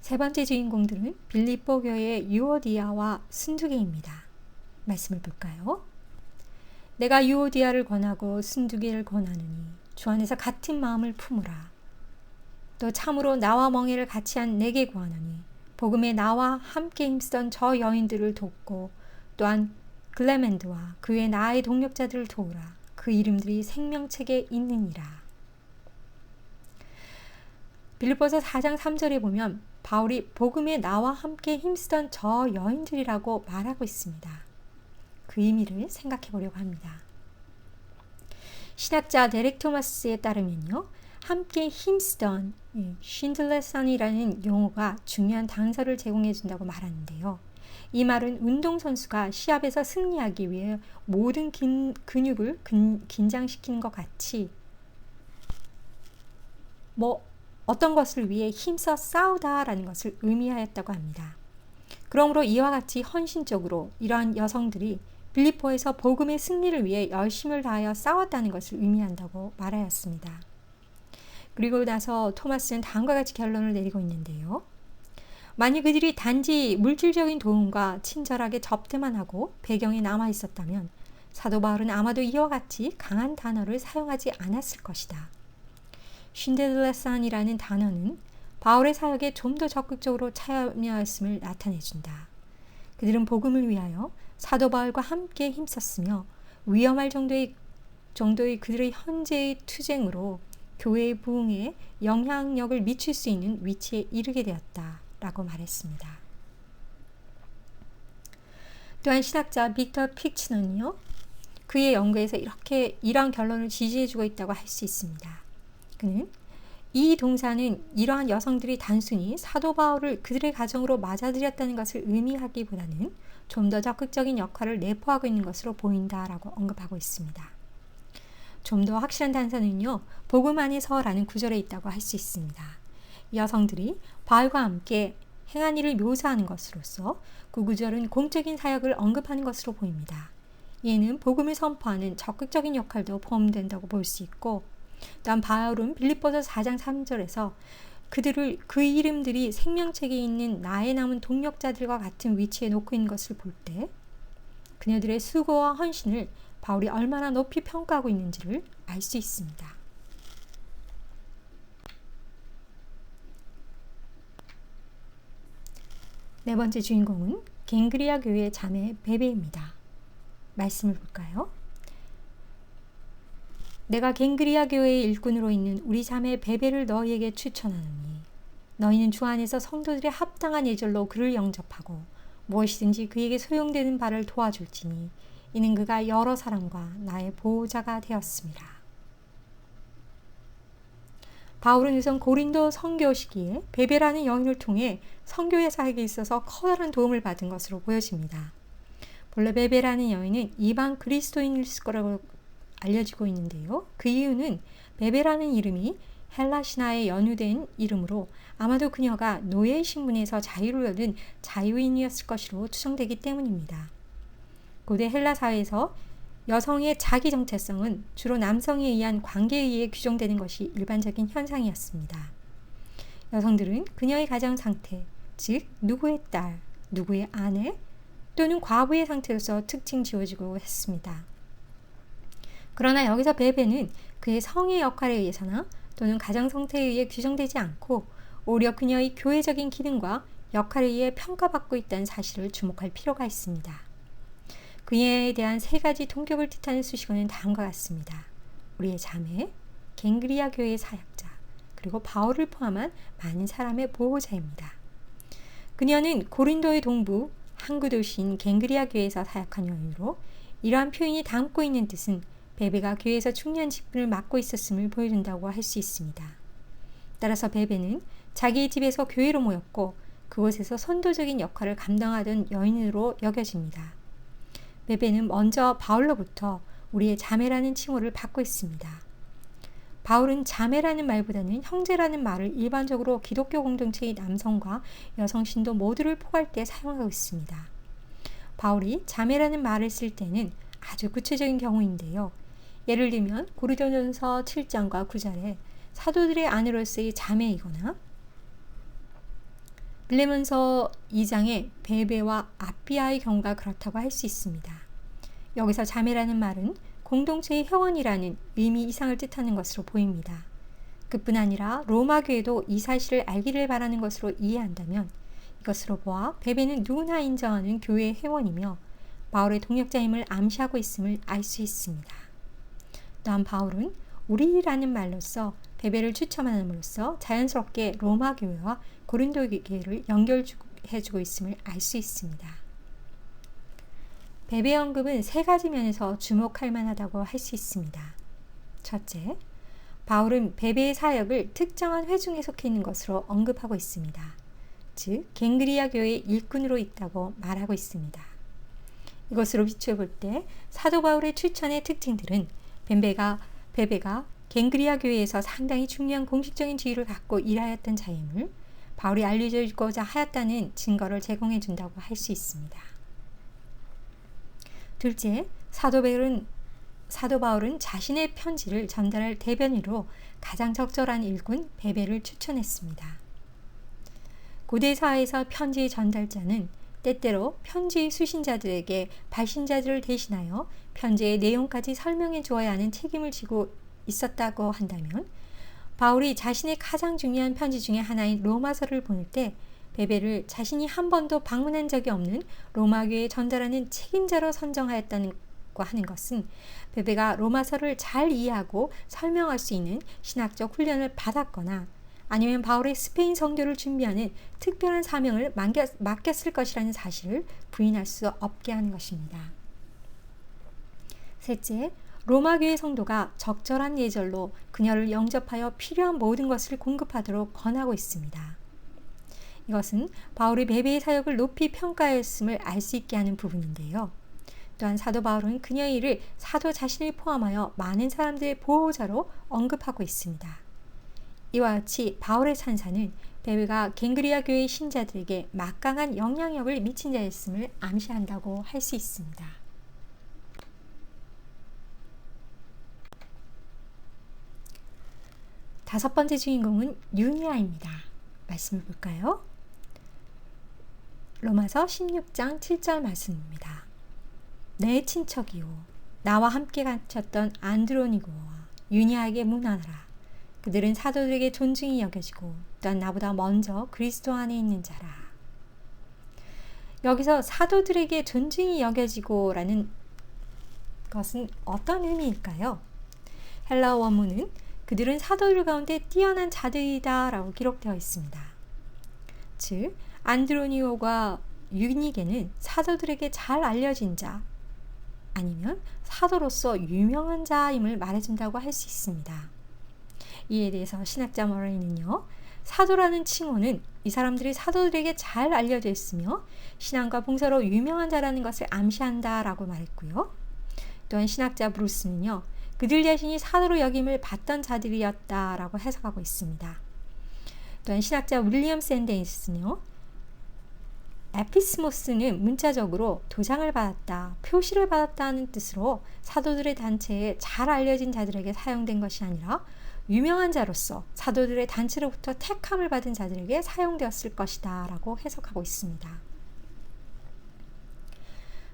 세 번째 주인공들은 빌립보 교회의 유오디아와 순두개입니다. 말씀을 볼까요? 내가 유오디아를 권하고 순두개를 권하느니 주 안에서 같은 마음을 품으라. 또 참으로 나와 멍에를 같이 한 내게 구하노니 복음에 나와 함께 힘쓰던 저 여인들을 돕고 또한 글레멘드와 그의 나의 동력자들을 도우라. 그 이름들이 생명책에 있느니라. 빌립보서 4장 3절에 보면 바울이 복음에 나와 함께 힘쓰던 저 여인들이라고 말하고 있습니다. 그 의미를 생각해 보려고 합니다. 신학자 데렉 토마스에 따르면요, 함께 힘쓰던 쉰들레선이라는 용어가 중요한 단서를 제공해 준다고 말하는데요. 이 말은 운동선수가 시합에서 승리하기 위해 모든 근육을 긴장시키는 것 같이 어떤 것을 위해 힘써 싸우다라는 것을 의미하였다고 합니다. 그러므로 이와 같이 헌신적으로 이러한 여성들이 빌립보에서 복음의 승리를 위해 열심을 다하여 싸웠다는 것을 의미한다고 말하였습니다. 그리고 나서 토마스는 다음과 같이 결론을 내리고 있는데요. 만약 그들이 단지 물질적인 도움과 친절하게 접대만 하고 배경에 남아 있었다면 사도 바울은 아마도 이와 같이 강한 단어를 사용하지 않았을 것이다. 쉰데렐라산이라는 단어는 바울의 사역에 좀 더 적극적으로 참여했음을 나타내준다. 그들은 복음을 위하여 사도 바울과 함께 힘썼으며 위험할 정도의 그들의 현재의 투쟁으로 교회의 부흥에 영향력을 미칠 수 있는 위치에 이르게 되었다라고 말했습니다. 또한 신학자 빅터 픽치는요, 그의 연구에서 이러한 결론을 지지해주고 있다고 할 수 있습니다. 그는 이 동사는 이러한 여성들이 단순히 사도 바울을 그들의 가정으로 맞아들였다는 것을 의미하기보다는 좀 더 적극적인 역할을 내포하고 있는 것으로 보인다라고 언급하고 있습니다. 좀 더 확실한 단서는요, 복음 안에서라는 구절에 있다고 할 수 있습니다. 여성들이 바울과 함께 행한 일을 묘사하는 것으로서 그 구절은 공적인 사역을 언급하는 것으로 보입니다. 이에는 복음을 선포하는 적극적인 역할도 포함된다고 볼 수 있고, 또한 바울은 빌립보서 4장 3절에서 그 이름들이 생명책에 있는 나의 남은 동력자들과 같은 위치에 놓고 있는 것을 볼 때 그녀들의 수고와 헌신을 바울이 얼마나 높이 평가하고 있는지를 알 수 있습니다. 네 번째 주인공은 갱그리아 교회의 자매 베베입니다. 말씀을 볼까요? 내가 갱그리아 교회의 일꾼으로 있는 우리 자매 베베를 너희에게 추천하노니 너희는 주 안에서 성도들의 합당한 예절로 그를 영접하고 무엇이든지 그에게 소용되는 바를 도와줄지니 이는 그가 여러 사람과 나의 보호자가 되었습니다. 바울은 우선 고린도 선교 시기에 베베라는 여인을 통해 선교의 사역에 있어서 커다란 도움을 받은 것으로 보여집니다. 본래 베베라는 여인은 이방 그리스도인일 거라고 알려지고 있는데요. 그 이유는 베베라는 이름이 헬라 신화에 연유된 이름으로 아마도 그녀가 노예 신분에서 자유를 얻은 자유인이었을 것으로 추정되기 때문입니다. 고대 헬라 사회에서 여성의 자기 정체성은 주로 남성에 의한 관계에 의해 규정되는 것이 일반적인 현상이었습니다. 여성들은 그녀의 가정 상태, 즉 누구의 딸, 누구의 아내 또는 과부의 상태로서 특징 지어지고 했습니다. 그러나 여기서 베베는 그의 성의 역할에 의해서나 또는 가정 상태에 의해 규정되지 않고 오히려 그녀의 교회적인 기능과 역할에 의해 평가받고 있다는 사실을 주목할 필요가 있습니다. 그녀에 대한 세 가지 동격을 뜻하는 수식어는 다음과 같습니다. 우리의 자매, 갱그리아 교회의 사역자, 그리고 바울을 포함한 많은 사람의 보호자입니다. 그녀는 고린도의 동부 항구 도시인 갱그리아 교회에서 사역한 여인으로 이러한 표현이 담고 있는 뜻은 베베가 교회에서 중요한 직분을 맡고 있었음을 보여준다고 할 수 있습니다. 따라서 베베는 자기의 집에서 교회로 모였고 그곳에서 선도적인 역할을 감당하던 여인으로 여겨집니다. 베베는 먼저 바울로부터 우리의 자매라는 칭호를 받고 있습니다. 바울은 자매라는 말보다는 형제라는 말을 일반적으로 기독교 공동체의 남성과 여성 신도 모두를 포괄 때 사용하고 있습니다. 바울이 자매라는 말을 쓸 때는 아주 구체적인 경우인데요. 예를 들면 고린도전서 7장과 9절에 사도들의 아내로서의 자매이거나 빌레몬서 2장의 베베와 아피아의 경우가 그렇다고 할 수 있습니다. 여기서 자매라는 말은 공동체의 회원이라는 의미 이상을 뜻하는 것으로 보입니다. 그뿐 아니라 로마 교회도 이 사실을 알기를 바라는 것으로 이해한다면 이것으로 보아 베베는 누구나 인정하는 교회의 회원이며 바울의 동역자임을 암시하고 있음을 알 수 있습니다. 또한 바울은 우리라는 말로써 베베를 추첨함으로써 자연스럽게 로마 교회와 고린도 교회를 연결해주고 있음을 알 수 있습니다. 베베의 언급은 세 가지 면에서 주목할 만하다고 할 수 있습니다. 첫째, 바울은 베베의 사역을 특정한 회중에 속해 있는 것으로 언급하고 있습니다. 즉, 갱그리아 교회의 일꾼으로 있다고 말하고 있습니다. 이것으로 비추어 볼 때 사도 바울의 추천의 특징들은 베베가 갱그리아 교회에서 상당히 중요한 공식적인 지위를 갖고 일하였던 자임을 바울이 알려주고자 하였다는 증거를 제공해 준다고 할 수 있습니다. 둘째, 사도 바울은 자신의 편지를 전달할 대변인으로 가장 적절한 일꾼 베베를 추천했습니다. 고대 사회에서 편지의 전달자는 때때로 편지의 수신자들에게 발신자들을 대신하여 편지의 내용까지 설명해 주어야 하는 책임을 지고 있었다고 한다면 바울이 자신의 가장 중요한 편지 중에 하나인 로마서를 보낼 때 베베를 자신이 한 번도 방문한 적이 없는 로마 교회에 전달하는 책임자로 선정하였다고 하는 것은 베베가 로마서를 잘 이해하고 설명할 수 있는 신학적 훈련을 받았거나 아니면 바울의 스페인 선교를 준비하는 특별한 사명을 맡겼을 것이라는 사실을 부인할 수 없게 하는 것입니다. 셋째, 로마 교회 성도가 적절한 예절로 그녀를 영접하여 필요한 모든 것을 공급하도록 권하고 있습니다. 이것은 바울이 베베의 사역을 높이 평가했음을 알 수 있게 하는 부분인데요. 또한 사도 바울은 그녀의 일을 사도 자신을 포함하여 많은 사람들의 보호자로 언급하고 있습니다. 이와 같이 바울의 찬사는 베베가 갱그리아 교회의 신자들에게 막강한 영향력을 미친 자였음을 암시한다고 할 수 있습니다. 다섯 번째 주인공은 유니아입니다. 말씀을 볼까요? 로마서 16장 7절 말씀입니다. 내 친척이요 나와 함께 갇혔던 안드로니고와 유니아에게 문안하라. 그들은 사도들에게 존중이 여겨지고 또한 나보다 먼저 그리스도 안에 있는 자라. 여기서 사도들에게 존중이 여겨지고 라는 것은 어떤 의미일까요? 헬라어 원문은 그들은 사도들 가운데 뛰어난 자들이다 라고 기록되어 있습니다. 즉 안드로니오가 유니게는 사도들에게 잘 알려진 자 아니면 사도로서 유명한 자임을 말해준다고 할 수 있습니다. 이에 대해서 신학자 머레이는요, 사도라는 칭호는 이 사람들이 사도들에게 잘 알려져 있으며 신앙과 봉사로 유명한 자라는 것을 암시한다라고 말했고요. 또한 신학자 브루스는요, 그들 자신이 사도로 여김을 받던 자들이었다라고 해석하고 있습니다. 또한 신학자 윌리엄 샌데이스는요, 에피스모스는 문자적으로 도장을 받았다, 표시를 받았다는 뜻으로 사도들의 단체에 잘 알려진 자들에게 사용된 것이 아니라 유명한 자로서 사도들의 단체로부터 택함을 받은 자들에게 사용되었을 것이다 라고 해석하고 있습니다.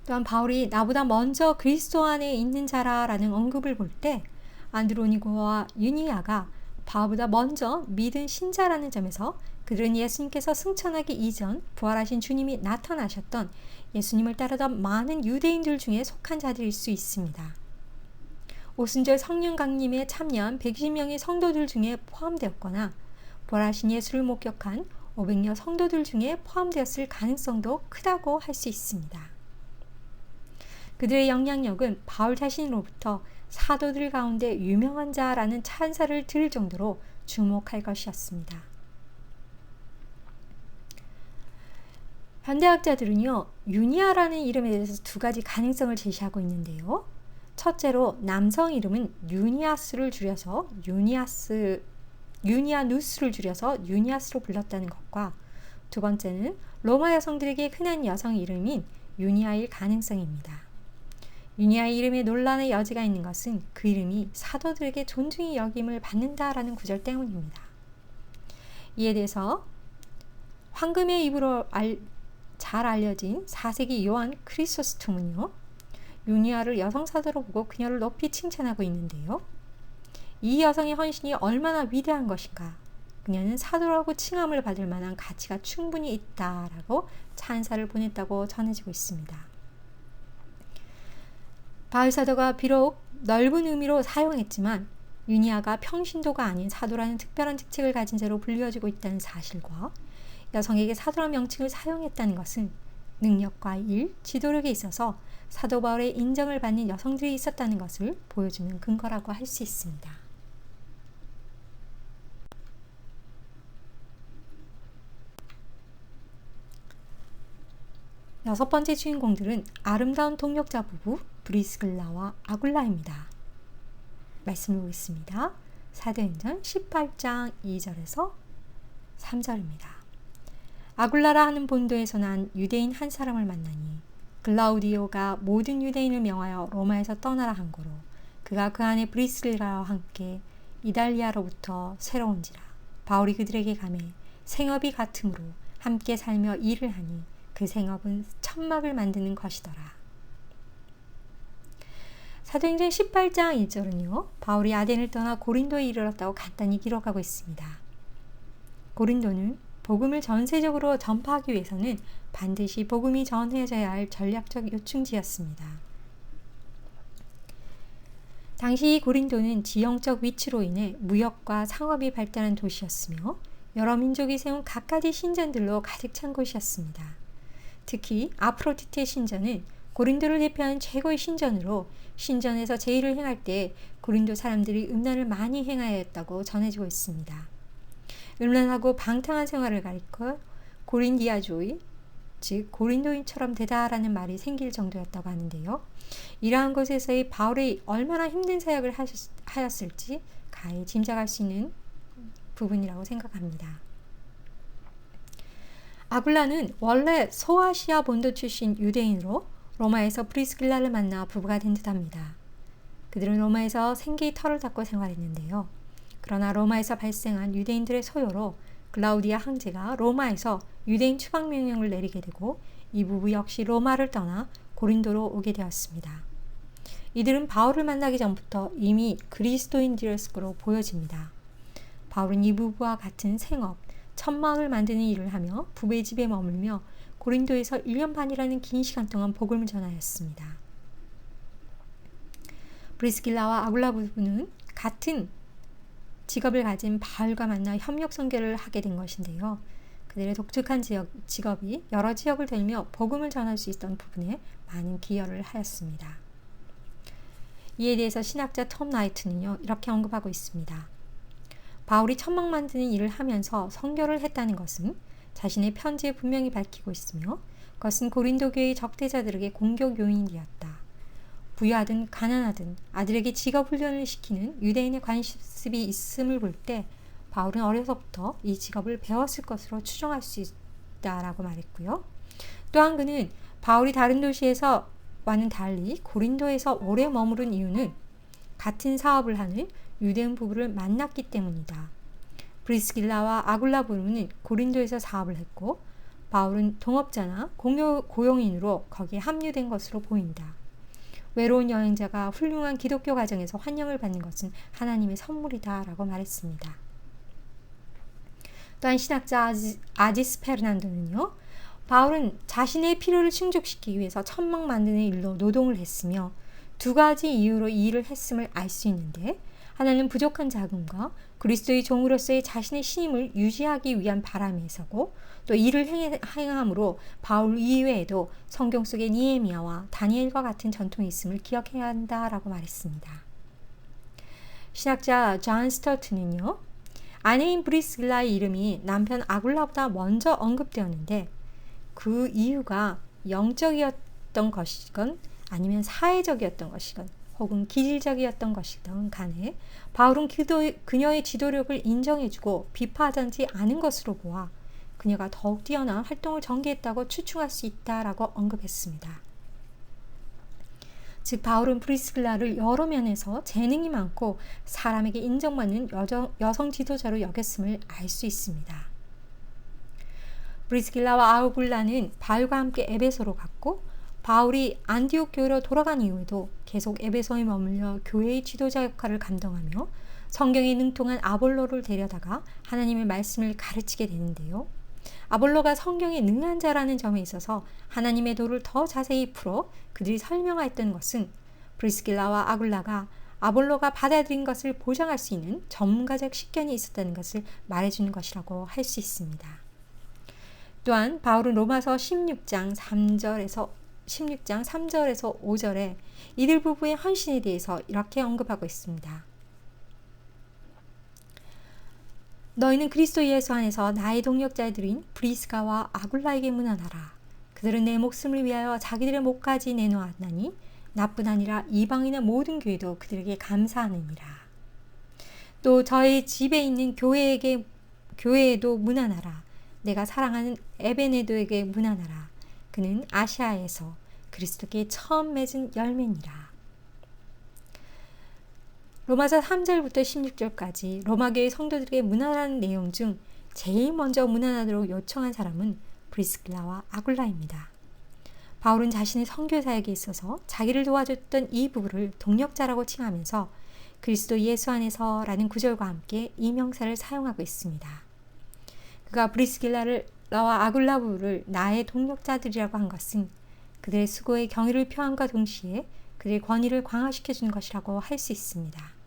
또한 바울이 나보다 먼저 그리스도 안에 있는 자라라는 언급을 볼 때 안드로니고와 유니아가 바울보다 먼저 믿은 신자라는 점에서 그들은 예수님께서 승천하기 이전 부활하신 주님이 나타나셨던 예수님을 따르던 많은 유대인들 중에 속한 자들일 수 있습니다. 오순절 성령 강림에 참여한 120명의 성도들 중에 포함되었거나 부활하신 예수를 목격한 500여 성도들 중에 포함되었을 가능성도 크다고 할 수 있습니다. 그들의 영향력은 바울 자신으로부터 사도들 가운데 유명한 자라는 찬사를 들을 정도로 주목할 것이었습니다. 현대학자들은요, 유니아라는 이름에 대해서 두 가지 가능성을 제시하고 있는데요. 첫째로 남성 이름은 유니아스를 줄여서 유니아누스를 줄여서 유니아스로 불렀다는 것과 두 번째는 로마 여성들에게 흔한 여성 이름인 유니아일 가능성입니다. 유니아의 이름에 논란의 여지가 있는 것은 그 이름이 사도들에게 존중이 여김을 받는다라는 구절 때문입니다. 이에 대해서 황금의 입으로 잘 알려진 4세기 요한 크리소스톰은요, 유니아를 여성 사도로 보고 그녀를 높이 칭찬하고 있는데요. 이 여성의 헌신이 얼마나 위대한 것인가, 그녀는 사도라고 칭함을 받을 만한 가치가 충분히 있다라고 찬사를 보냈다고 전해지고 있습니다. 바울 사도가 비록 넓은 의미로 사용했지만 유니아가 평신도가 아닌 사도라는 특별한 직책을 가진 자로 불리워지고 있다는 사실과 여성에게 사도란 명칭을 사용했다는 것은 능력과 일, 지도력에 있어서 사도 바울의 인정을 받는 여성들이 있었다는 것을 보여주는 근거라고 할 수 있습니다. 여섯 번째 주인공들은 아름다운 동역자 부부 브리스글라와 아굴라입니다. 말씀을 보겠습니다. 사도행전 18장 2절에서 3절입니다. 아굴라라 하는 본도에서 난 유대인 한 사람을 만나니 글라우디오가 모든 유대인을 명하여 로마에서 떠나라 한 고로 그가 그 안에 브리스글라와 함께 이달리아로부터 새로운지라. 바울이 그들에게 가매 생업이 같으므로 함께 살며 일을 하니 그 생업은 천막을 만드는 것이더라. 사도행전 18장 1절은요, 바울이 아덴을 떠나 고린도에 이르렀다고 간단히 기록하고 있습니다. 고린도는 복음을 전세적으로 전파하기 위해서는 반드시 복음이 전해져야 할 전략적 요충지였습니다. 당시 고린도는 지형적 위치로 인해 무역과 상업이 발달한 도시였으며 여러 민족이 세운 갖가지 신전들로 가득 찬 곳이었습니다. 특히 아프로디테 신전은 고린도를 대표하는 최고의 신전으로 신전에서 제의를 행할 때 고린도 사람들이 음란을 많이 행하였다고 전해지고 있습니다. 음란하고 방탕한 생활을 가리켜 고린디아조이, 즉 고린도인처럼 되다라는 말이 생길 정도였다고 하는데요. 이러한 곳에서의 바울이 얼마나 힘든 사역을 하였을지 가히 짐작할 수 있는 부분이라고 생각합니다. 아굴라는 원래 소아시아 본도 출신 유대인으로 로마에서 브리스길라를 만나 부부가 된 듯합니다. 그들은 로마에서 생계의 터를 닦고 생활했는데요. 그러나 로마에서 발생한 유대인들의 소요로 글라우디아 황제가 로마에서 유대인 추방 명령을 내리게 되고 이 부부 역시 로마를 떠나 고린도로 오게 되었습니다. 이들은 바울을 만나기 전부터 이미 그리스도인들로 보여집니다. 바울은 이 부부와 같은 생업, 천막을 만드는 일을 하며 부부의 집에 머물며 고린도에서 1년 반이라는 긴 시간 동안 복음을 전하였습니다. 브리스길라와 아굴라 부부는 같은 직업을 가진 바울과 만나 협력 선교를 하게 된 것인데요. 그들의 독특한 직업이 여러 지역을 돌며 복음을 전할 수 있던 부분에 많은 기여를 하였습니다. 이에 대해서 신학자 톰 나이트는요, 이렇게 언급하고 있습니다. 바울이 천막 만드는 일을 하면서 선교를 했다는 것은 자신의 편지에 분명히 밝히고 있으며 그것은 고린도 교회의 적대자들에게 공격 요인이 되었다. 부유하든 가난하든 아들에게 직업 훈련을 시키는 유대인의 관습이 있음을 볼 때 바울은 어려서부터 이 직업을 배웠을 것으로 추정할 수 있다라고 말했고요. 또한 그는 바울이 다른 도시에서와는 달리 고린도에서 오래 머무른 이유는 같은 사업을 하는 유대인 부부를 만났기 때문이다. 브리스길라와 아굴라 부부는 고린도에서 사업을 했고 바울은 동업자나 고용인으로 거기에 합류된 것으로 보인다. 외로운 여행자가 훌륭한 기독교 가정에서 환영을 받는 것은 하나님의 선물이다 라고 말했습니다. 또한 신학자 아지스 페르난도는요. 바울은 자신의 필요를 충족시키기 위해서 천막 만드는 일로 노동을 했으며 두 가지 이유로 이 일을 했음을 알 수 있는데 하나는 부족한 자금과 그리스도의 종으로서의 자신의 신임을 유지하기 위한 바람에서고 또 이를 행함으로 바울 이외에도 성경 속의 니에미야와 다니엘과 같은 전통이 있음을 기억해야 한다라고 말했습니다. 신학자 존 스터트는요. 아내인 브리스길라의 이름이 남편 아굴라보다 먼저 언급되었는데 그 이유가 영적이었던 것이건 아니면 사회적이었던 것이건 혹은 기질적이었던 것이든 간에 바울은 그녀의 지도력을 인정해주고 비판하지 않은 것으로 보아 그녀가 더욱 뛰어난 활동을 전개했다고 추측할 수 있다라고 언급했습니다. 즉 바울은 브리스길라를 여러 면에서 재능이 많고 사람에게 인정받는 여성 지도자로 여겼음을 알 수 있습니다. 브리스길라와 아굴라는 바울과 함께 에베소로 갔고 바울이 안디옥 교회로 돌아간 이후에도 계속 에베소에 머물러 교회의 지도자 역할을 감당하며 성경에 능통한 아볼로를 데려다가 하나님의 말씀을 가르치게 되는데요. 아볼로가 성경에 능한 자라는 점에 있어서 하나님의 도를 더 자세히 풀어 그들이 설명하였던 것은 브리스길라와 아굴라가 아볼로가 받아들인 것을 보장할 수 있는 전문가적 식견이 있었다는 것을 말해주는 것이라고 할 수 있습니다. 또한 바울은 로마서 16장 3절에서 5절에 이들 부부의 헌신에 대해서 이렇게 언급하고 있습니다. 너희는 그리스도 예수 안에서 나의 동역자들인 브리스가와 아굴라에게 문안하라. 그들은 내 목숨을 위하여 자기들의 목까지 내놓았나니 나뿐 아니라 이방인의 모든 교회도 그들에게 감사하느니라. 또 저희 집에 있는 교회에도 문안하라. 내가 사랑하는 에베네도에게 문안하라. 그는 아시아에서 그리스도께 처음 맺은 열매니라. 로마서 3절부터 16절까지 로마교회 성도들에게 문안하는 내용 중 제일 먼저 문안하도록 요청한 사람은 브리스길라와 아굴라입니다. 바울은 자신의 선교 사역에 있어서 자기를 도와줬던 이 부부를 동역자라고 칭하면서 그리스도 예수 안에서라는 구절과 함께 이 명사를 사용하고 있습니다. 그가 브리스길라와 아굴라 부부를 나의 동역자들이라고 한 것은 그들의 수고에 경의를 표함과 동시에 그들의 권위를 강화시켜주는 것이라고 할 수 있습니다.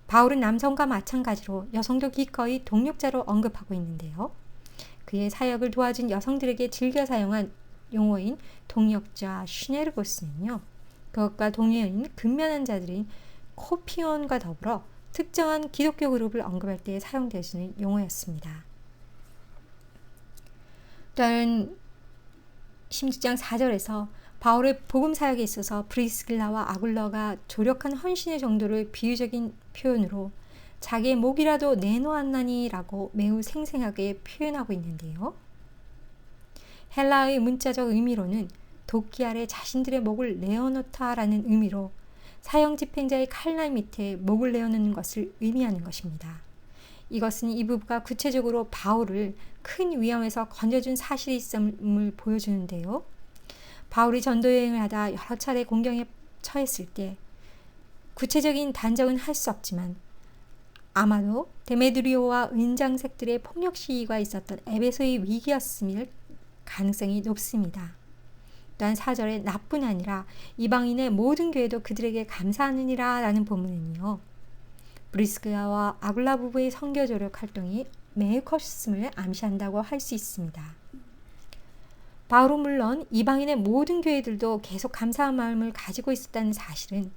바울은 남성과 마찬가지로 여성도 기꺼이 동역자로 언급하고 있는데요. 그의 사역을 도와준 여성들에게 즐겨 사용한 용어인 동역자 슈네르고스는요. 그것과 동료인 근면한 자들인 코피온과 더불어 특정한 기독교 그룹을 언급할 때 사용되어지는 용어였습니다. 또한 16장 4절에서 바울의 복음 사역에 있어서 브리스길라와 아굴라가 조력한 헌신의 정도를 비유적인 표현으로 자기의 목이라도 내놓았나니라고 매우 생생하게 표현하고 있는데요. 헬라의 문자적 의미로는 도끼 아래 자신들의 목을 내어놓다라는 의미로 사형 집행자의 칼날 밑에 목을 내어놓는 것을 의미하는 것입니다. 이것은 이 부부가 구체적으로 바울을 큰 위험에서 건져준 사실이 있음을 보여주는데요. 바울이 전도 여행을 하다 여러 차례 공경에 처했을 때 구체적인 단정은 할 수 없지만 아마도 데메드리오와 은장색들의 폭력 시위가 있었던 에베소의 위기였음일 가능성이 높습니다. 또한 4절에 나뿐 아니라 이방인의 모든 교회도 그들에게 감사하느니라 라는 본문은요. 브리스가와 아굴라 부부의 선교 조력 활동이 매우 컸음을 암시한다고 할 수 있습니다. 바울은 물론 이방인의 모든 교회들도 계속 감사한 마음을 가지고 있었다는 사실은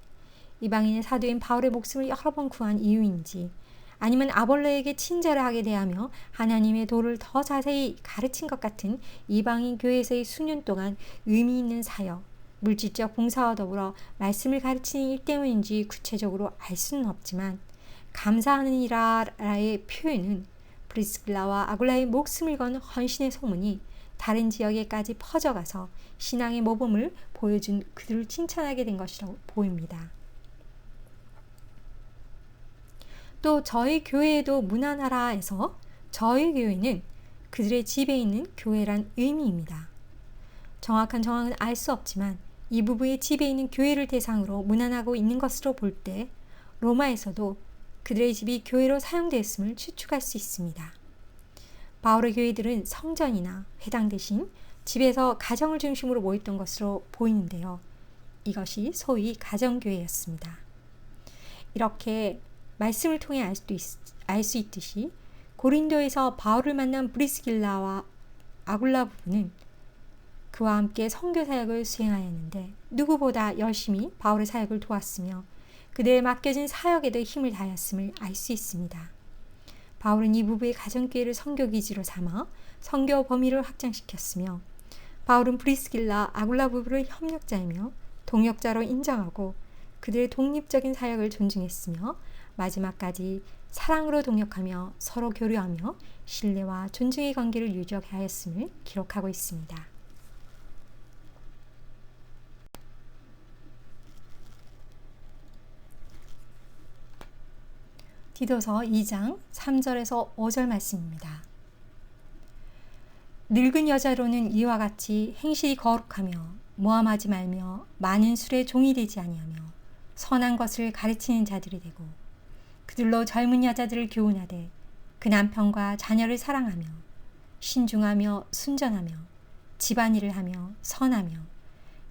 이방인의 사도인 바울의 목숨을 여러 번 구한 이유인지 아니면 아볼로에게 친절을 하게 대하며 하나님의 도를 더 자세히 가르친 것 같은 이방인 교회에서의 수년 동안 의미 있는 사역, 물질적 봉사와 더불어 말씀을 가르치는 일 때문인지 구체적으로 알 수는 없지만 감사하느니라의 표현은 브리스길라와 아굴라의 목숨을 건 헌신의 소문이 다른 지역에까지 퍼져가서 신앙의 모범을 보여준 그들을 칭찬하게 된 것이라고 보입니다. 또 저희 교회에도 문안하라에서 저희 교회는 그들의 집에 있는 교회란 의미입니다. 정확한 정황은 알 수 없지만 이 부부의 집에 있는 교회를 대상으로 문안하고 있는 것으로 볼 때 로마에서도 그들의 집이 교회로 사용되었음을 추측할 수 있습니다. 바울의 교회들은 성전이나 회당 대신 집에서 가정을 중심으로 모였던 것으로 보이는데요. 이것이 소위 가정교회였습니다. 이렇게 말씀을 통해 알 수 있듯이 고린도에서 바울을 만난 브리스길라와 아굴라 부부는 그와 함께 선교 사역을 수행하였는데 누구보다 열심히 바울의 사역을 도왔으며 그들에 맡겨진 사역에도 힘을 다하였음을 알 수 있습니다. 바울은 이 부부의 가정교회를 선교기지로 삼아 선교 범위를 확장시켰으며 바울은 브리스길라 아굴라 부부를 협력자이며 동역자로 인정하고 그들의 독립적인 사역을 존중했으며 마지막까지 사랑으로 동역하며 서로 교류하며 신뢰와 존중의 관계를 유지하였음을 기록하고 있습니다. 디도서 2장 3절에서 5절 말씀입니다. 늙은 여자로는 이와 같이 행실이 거룩하며 모함하지 말며 많은 술에 종이 되지 아니하며 선한 것을 가르치는 자들이 되고 그들로 젊은 여자들을 교훈하되 그 남편과 자녀를 사랑하며 신중하며 순전하며 집안일을 하며 선하며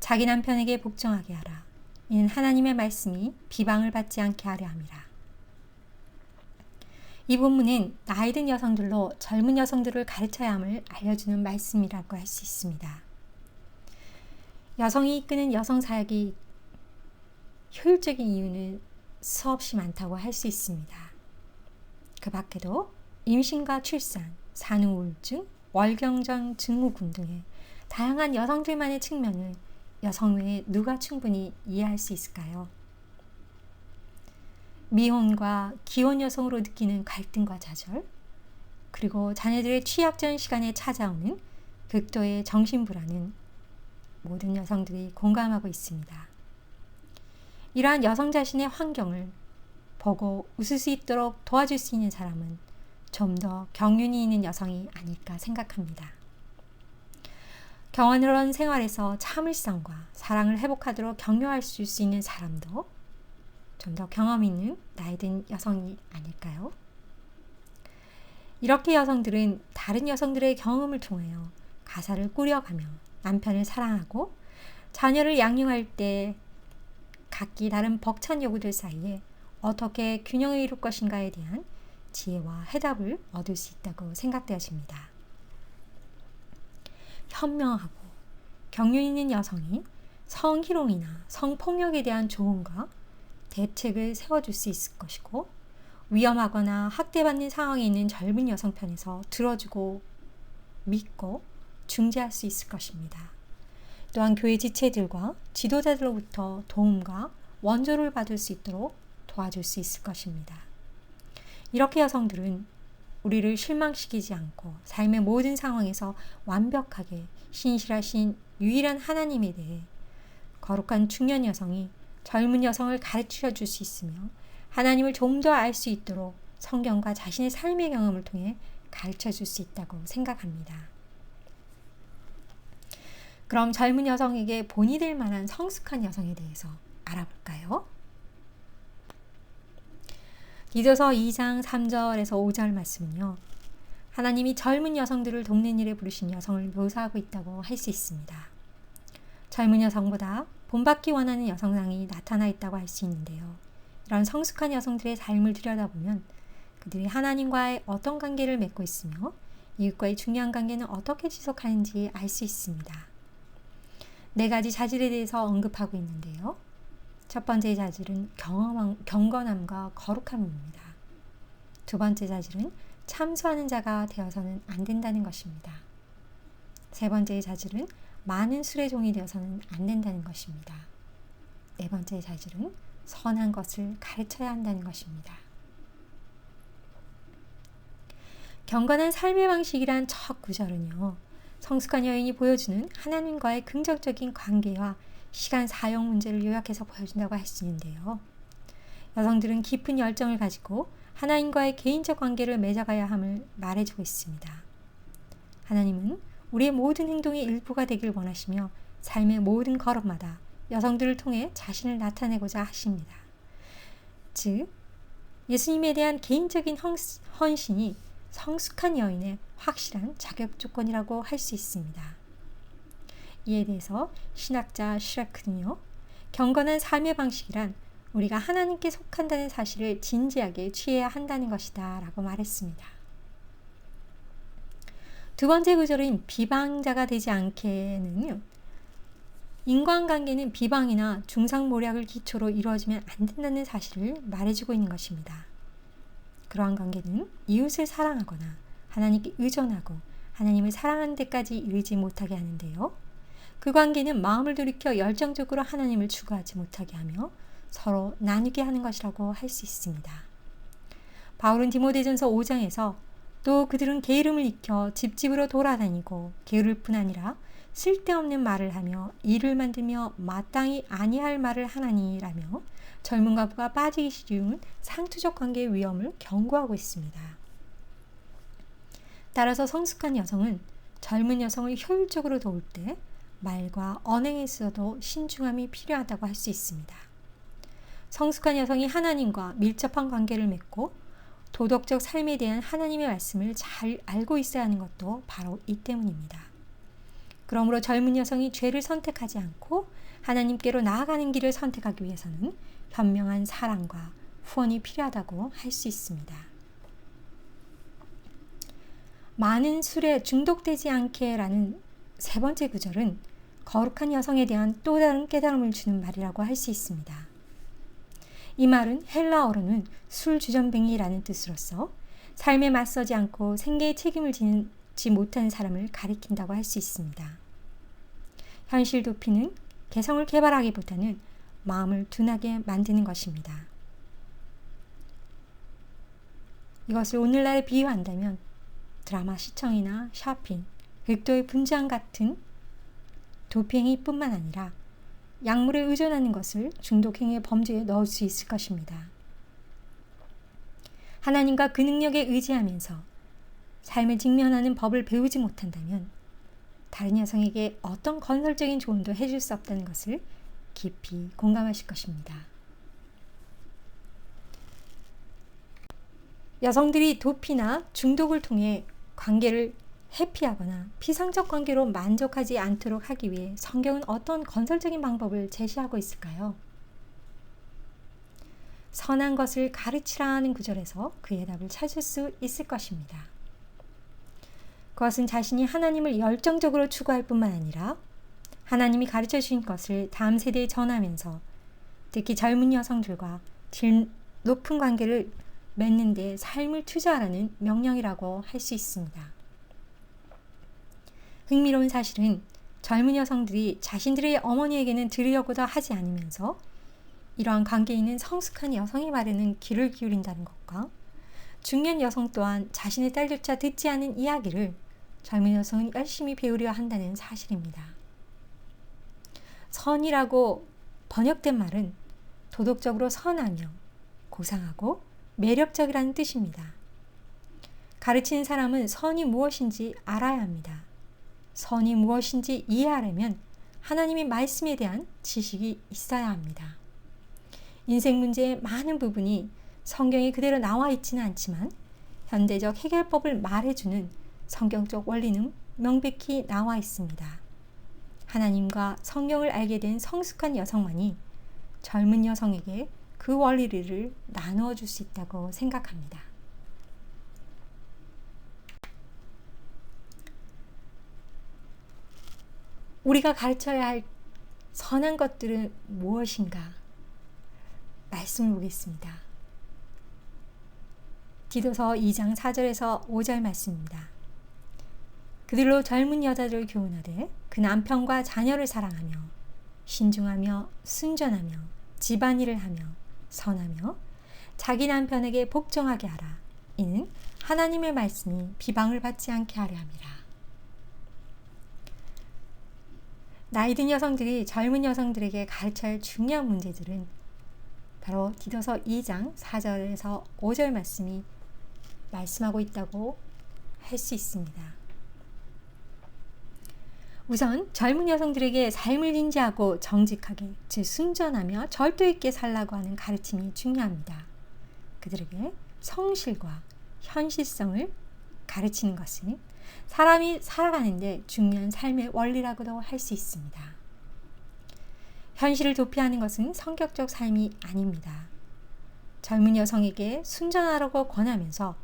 자기 남편에게 복종하게 하라. 이는 하나님의 말씀이 비방을 받지 않게 하려 함이라. 이 본문은 나이 든 여성들로 젊은 여성들을 가르쳐야 함을 알려주는 말씀이라고 할 수 있습니다. 여성이 이끄는 여성 사역이 효율적인 이유는 수없이 많다고 할 수 있습니다. 그 밖에도 임신과 출산, 산후 우울증, 월경전 증후군 등의 다양한 여성들만의 측면을 여성 외에 누가 충분히 이해할 수 있을까요? 미혼과 기혼 여성으로 느끼는 갈등과 좌절, 그리고 자녀들의 취약전 시간에 찾아오는 극도의 정신불안은 모든 여성들이 공감하고 있습니다. 이러한 여성 자신의 환경을 보고 웃을 수 있도록 도와줄 수 있는 사람은 좀 더 경륜이 있는 여성이 아닐까 생각합니다. 경건스러운 생활에서 참을성과 사랑을 회복하도록 격려할 수 있는 사람도 좀 더 경험 있는 나이 든 여성이 아닐까요? 이렇게 여성들은 다른 여성들의 경험을 통하여 가사를 꾸려가며 남편을 사랑하고 자녀를 양육할 때 각기 다른 벅찬 요구들 사이에 어떻게 균형을 이룰 것인가에 대한 지혜와 해답을 얻을 수 있다고 생각되어집니다. 현명하고 경륜 있는 여성이 성희롱이나 성폭력에 대한 조언과 대책을 세워줄 수 있을 것이고 위험하거나 학대받는 상황에 있는 젊은 여성 편에서 들어주고 믿고 중재할 수 있을 것입니다. 또한 교회 지체들과 지도자들로부터 도움과 원조를 받을 수 있도록 도와줄 수 있을 것입니다. 이렇게 여성들은 우리를 실망시키지 않고 삶의 모든 상황에서 완벽하게 신실하신 유일한 하나님에 대해 거룩한 중년 여성이 젊은 여성을 가르쳐 줄 수 있으며 하나님을 좀 더 알 수 있도록 성경과 자신의 삶의 경험을 통해 가르쳐 줄 수 있다고 생각합니다. 그럼 젊은 여성에게 본이 될 만한 성숙한 여성에 대해서 알아볼까요? 디도서 2장 3절에서 5절 말씀은요. 하나님이 젊은 여성들을 돕는 일에 부르신 여성을 묘사하고 있다고 할 수 있습니다. 젊은 여성보다 본받기 원하는 여성상이 나타나 있다고 할 수 있는데요. 이런 성숙한 여성들의 삶을 들여다보면 그들이 하나님과의 어떤 관계를 맺고 있으며 이웃과의 중요한 관계는 어떻게 지속하는지 알 수 있습니다. 4가지 자질에 대해서 언급하고 있는데요. 첫 번째 자질은 경건함과 거룩함입니다. 두 번째 자질은 참소하는 자가 되어서는 안 된다는 것입니다. 세 번째 자질은 많은 술의 종이 되어서는 안 된다는 것입니다. 네 번째 자질은 선한 것을 가르쳐야 한다는 것입니다. 경건한 삶의 방식이란 첫 구절은요. 성숙한 여인이 보여주는 하나님과의 긍정적인 관계와 시간 사용 문제를 요약해서 보여준다고 할 수 있는데요. 여성들은 깊은 열정을 가지고 하나님과의 개인적 관계를 맺어가야 함을 말해주고 있습니다. 하나님은 우리의 모든 행동의 일부가 되길 원하시며 삶의 모든 걸음마다 여성들을 통해 자신을 나타내고자 하십니다. 즉, 예수님에 대한 개인적인 헌신이 성숙한 여인의 확실한 자격 조건이라고 할 수 있습니다. 이에 대해서 신학자 슈레크는요, 경건한 삶의 방식이란 우리가 하나님께 속한다는 사실을 진지하게 취해야 한다는 것이다 라고 말했습니다. 두 번째 구절인 비방자가 되지 않게는요, 인간관계는 비방이나 중상모략을 기초로 이루어지면 안 된다는 사실을 말해주고 있는 것입니다. 그러한 관계는 이웃을 사랑하거나 하나님께 의존하고 하나님을 사랑하는 데까지 이르지 못하게 하는데요. 그 관계는 마음을 돌이켜 열정적으로 하나님을 추구하지 못하게 하며 서로 나누게 하는 것이라고 할 수 있습니다. 바울은 디모데전서 5장에서 또 그들은 게으름을 익혀 집집으로 돌아다니고 게으를 뿐 아니라 쓸데없는 말을 하며 일을 만들며 마땅히 아니할 말을 하나니라며 젊은 과부가 빠지기 쉬운 상투적 관계의 위험을 경고하고 있습니다. 따라서 성숙한 여성은 젊은 여성을 효율적으로 도울 때 말과 언행에 있어도 신중함이 필요하다고 할 수 있습니다. 성숙한 여성이 하나님과 밀접한 관계를 맺고 도덕적 삶에 대한 하나님의 말씀을 잘 알고 있어야 하는 것도 바로 이 때문입니다. 그러므로 젊은 여성이 죄를 선택하지 않고 하나님께로 나아가는 길을 선택하기 위해서는 현명한 사랑과 후원이 필요하다고 할 수 있습니다. 많은 술에 중독되지 않게라는 세 번째 구절은 거룩한 여성에 대한 또 다른 깨달음을 주는 말이라고 할 수 있습니다. 이 말은 헬라어로는 술주전뱅이라는 뜻으로서 삶에 맞서지 않고 생계의 책임을 지지 못하는 사람을 가리킨다고 할 수 있습니다. 현실 도피는 개성을 개발하기보다는 마음을 둔하게 만드는 것입니다. 이것을 오늘날에 비유한다면 드라마 시청이나 쇼핑, 극도의 분장 같은 도피행위뿐만 아니라 약물에 의존하는 것을 중독행위의 범죄에 넣을 수 있을 것입니다. 하나님과 그 능력에 의지하면서 삶을 직면하는 법을 배우지 못한다면 다른 여성에게 어떤 건설적인 조언도 해줄 수 없다는 것을 깊이 공감하실 것입니다. 여성들이 도피나 중독을 통해 관계를 회피하거나 피상적 관계로 만족하지 않도록 하기 위해 성경은 어떤 건설적인 방법을 제시하고 있을까요? 선한 것을 가르치라는 구절에서 그의 답을 찾을 수 있을 것입니다. 그것은 자신이 하나님을 열정적으로 추구할 뿐만 아니라 하나님이 가르쳐 주신 것을 다음 세대에 전하면서 특히 젊은 여성들과 질 높은 관계를 맺는 데 삶을 투자하라는 명령이라고 할 수 있습니다. 흥미로운 사실은 젊은 여성들이 자신들의 어머니에게는 들으려고도 하지 않으면서 이러한 관계에 있는 성숙한 여성의 말에는 귀를 기울인다는 것과 중년 여성 또한 자신의 딸조차 듣지 않은 이야기를 젊은 여성은 열심히 배우려 한다는 사실입니다. 선이라고 번역된 말은 도덕적으로 선하며 고상하고 매력적이라는 뜻입니다. 가르치는 사람은 선이 무엇인지 알아야 합니다. 선이 무엇인지 이해하려면 하나님의 말씀에 대한 지식이 있어야 합니다. 인생 문제의 많은 부분이 성경에 그대로 나와 있지는 않지만 현대적 해결법을 말해주는 성경적 원리는 명백히 나와 있습니다. 하나님과 성경을 알게 된 성숙한 여성만이 젊은 여성에게 그 원리를 나누어 줄 수 있다고 생각합니다. 우리가 가르쳐야 할 선한 것들은 무엇인가? 말씀을 보겠습니다. 디도서 2장 4절에서 5절 말씀입니다. 그들로 젊은 여자들을 교훈하되 그 남편과 자녀를 사랑하며 신중하며 순전하며 집안일을 하며 선하며 자기 남편에게 복종하게 하라. 이는 하나님의 말씀이 비방을 받지 않게 하려 함이라. 나이든 여성들이 젊은 여성들에게 가르쳐야 할 중요한 문제들은 바로 디도서 2장 4절에서 5절 말씀이 말씀하고 있다고 할 수 있습니다. 우선 젊은 여성들에게 삶을 인지하고 정직하게, 즉 순전하며 절도 있게 살라고 하는 가르침이 중요합니다. 그들에게 성실과 현실성을 가르치는 것은 사람이 살아가는데 중요한 삶의 원리라고도 할 수 있습니다. 현실을 도피하는 것은 성격적 삶이 아닙니다. 젊은 여성에게 순전하라고 권하면서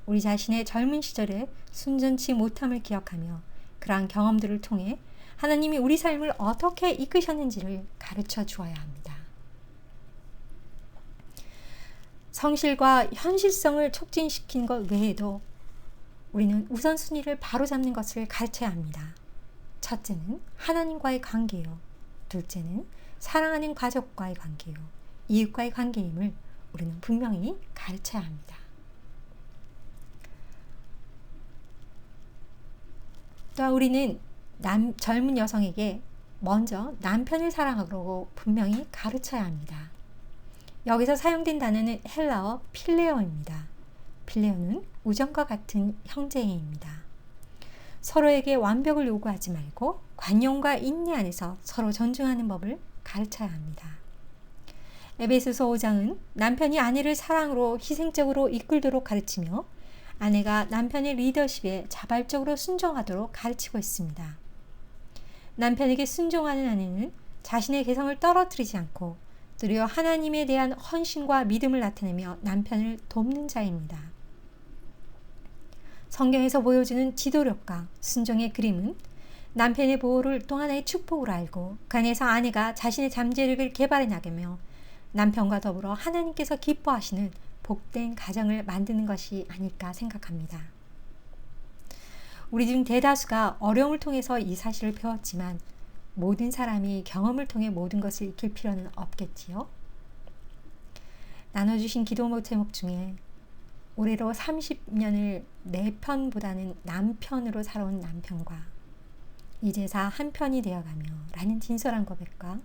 우리 자신의 젊은 시절에 순전치 못함을 기억하며 그러한 경험들을 통해 하나님이 우리 삶을 어떻게 이끄셨는지를 가르쳐 주어야 합니다. 성실과 현실성을 촉진시킨 것 외에도 우리는 우선순위를 바로잡는 것을 가르쳐야 합니다. 첫째는 하나님과의 관계요. 둘째는 사랑하는 가족과의 관계요. 이웃과의 관계임을 우리는 분명히 가르쳐야 합니다. 또한 우리는 젊은 여성에게 먼저 남편을 사랑하라고 분명히 가르쳐야 합니다. 여기서 사용된 단어는 헬라어 필레오입니다. 필레오는 우정과 같은 형제애입니다. 서로에게 완벽을 요구하지 말고 관용과 인내 안에서 서로 존중하는 법을 가르쳐야 합니다. 에베소서 5장은 남편이 아내를 사랑으로 희생적으로 이끌도록 가르치며 아내가 남편의 리더십에 자발적으로 순종하도록 가르치고 있습니다. 남편에게 순종하는 아내는 자신의 개성을 떨어뜨리지 않고 도리어 하나님에 대한 헌신과 믿음을 나타내며 남편을 돕는 자입니다. 성경에서 보여주는 지도력과 순종의 그림은 남편의 보호를 또 하나의 축복으로 알고 그 안에서 아내가 자신의 잠재력을 개발해 나가며 남편과 더불어 하나님께서 기뻐하시는 복된 가정을 만드는 것이 아닐까 생각합니다. 우리 중 대다수가 어려움을 통해서 이 사실을 배웠지만 모든 사람이 경험을 통해 모든 것을 익힐 필요는 없겠지요. 나눠주신 기도 제목 중에 올해로 30년을 내 편보다는 남편으로 살아온 남편과 이제사 한 편이 되어가며 라는 진솔한 고백과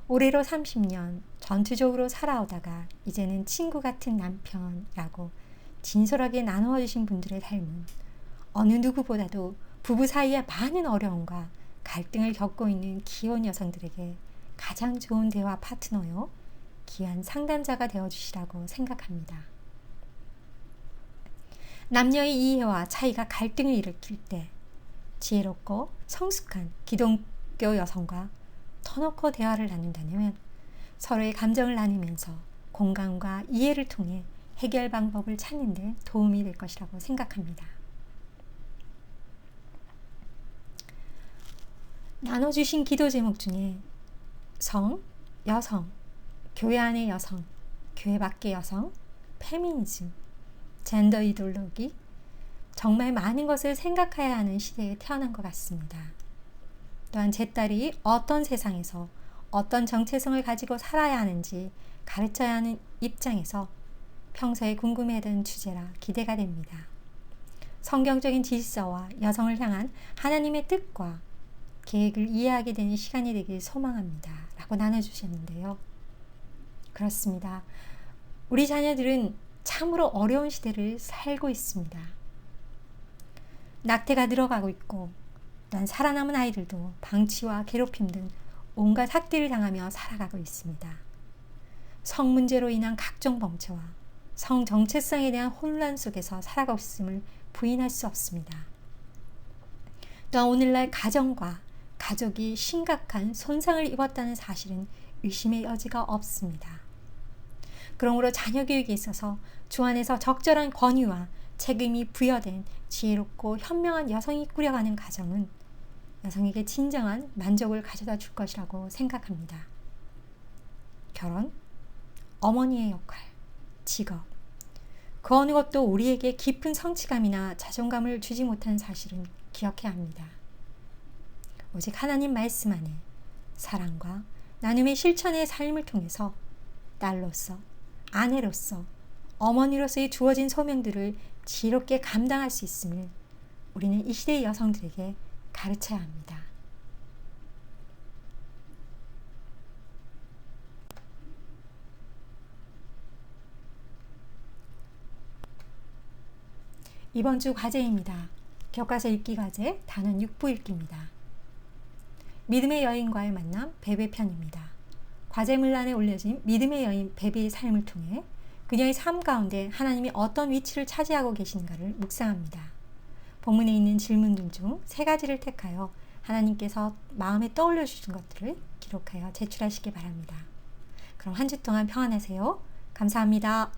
올해로 30년 전투적으로 살아오다가 이제는 친구 같은 남편이라고 진솔하게 나누어 주신 분들의 삶은 어느 누구보다도 부부 사이의 많은 어려움과 갈등을 겪고 있는 기혼 여성들에게 가장 좋은 대화 파트너요, 귀한 상담자가 되어주시라고 생각합니다. 남녀의 이해와 차이가 갈등을 일으킬 때 지혜롭고 성숙한 기독교 여성과 터놓고 대화를 나눈다면 서로의 감정을 나누면서 공감과 이해를 통해 해결 방법을 찾는 데 도움이 될 것이라고 생각합니다. 나눠주신 기도 제목 중에 성, 여성, 교회 안의 여성, 교회 밖의 여성, 페미니즘, 젠더 이데올로기, 정말 많은 것을 생각해야 하는 시대에 태어난 것 같습니다. 또한 제 딸이 어떤 세상에서 어떤 정체성을 가지고 살아야 하는지 가르쳐야 하는 입장에서 평소에 궁금해하던 주제라 기대가 됩니다. 성경적인 질서와 여성을 향한 하나님의 뜻과 계획을 이해하게 되는 시간이 되길 소망합니다. 라고 나눠주셨는데요. 그렇습니다. 우리 자녀들은 참으로 어려운 시대를 살고 있습니다. 낙태가 늘어가고 있고 또한 살아남은 아이들도 방치와 괴롭힘 등 온갖 학대를 당하며 살아가고 있습니다. 성 문제로 인한 각종 범죄와 성 정체성에 대한 혼란 속에서 살아가고 있음을 부인할 수 없습니다. 또한 오늘날 가정과 가족이 심각한 손상을 입었다는 사실은 의심의 여지가 없습니다. 그러므로 자녀 교육에 있어서 주 안에서 적절한 권위와 책임이 부여된 지혜롭고 현명한 여성이 꾸려가는 가정은 여성에게 진정한 만족을 가져다 줄 것이라고 생각합니다. 결혼, 어머니의 역할, 직업, 그 어느 것도 우리에게 깊은 성취감이나 자존감을 주지 못하는 사실은 기억해야 합니다. 오직 하나님 말씀 안에 사랑과 나눔의 실천의 삶을 통해서 딸로서, 아내로서, 어머니로서의 주어진 소명들을 지혜롭게 감당할 수 있음을 우리는 이 시대의 여성들에게 가르쳐야 합니다. 이번 주 과제입니다. 교과서 읽기 과제 단원 6부 읽기입니다. 믿음의 여인과의 만남 베베 편입니다. 과제문란에 올려진 믿음의 여인 베베의 삶을 통해 그녀의 삶 가운데 하나님이 어떤 위치를 차지하고 계신가를 묵상합니다. 본문에 있는 질문들 중 3가지를 택하여 하나님께서 마음에 떠올려 주신 것들을 기록하여 제출하시기 바랍니다. 그럼 한 주 동안 평안하세요. 감사합니다.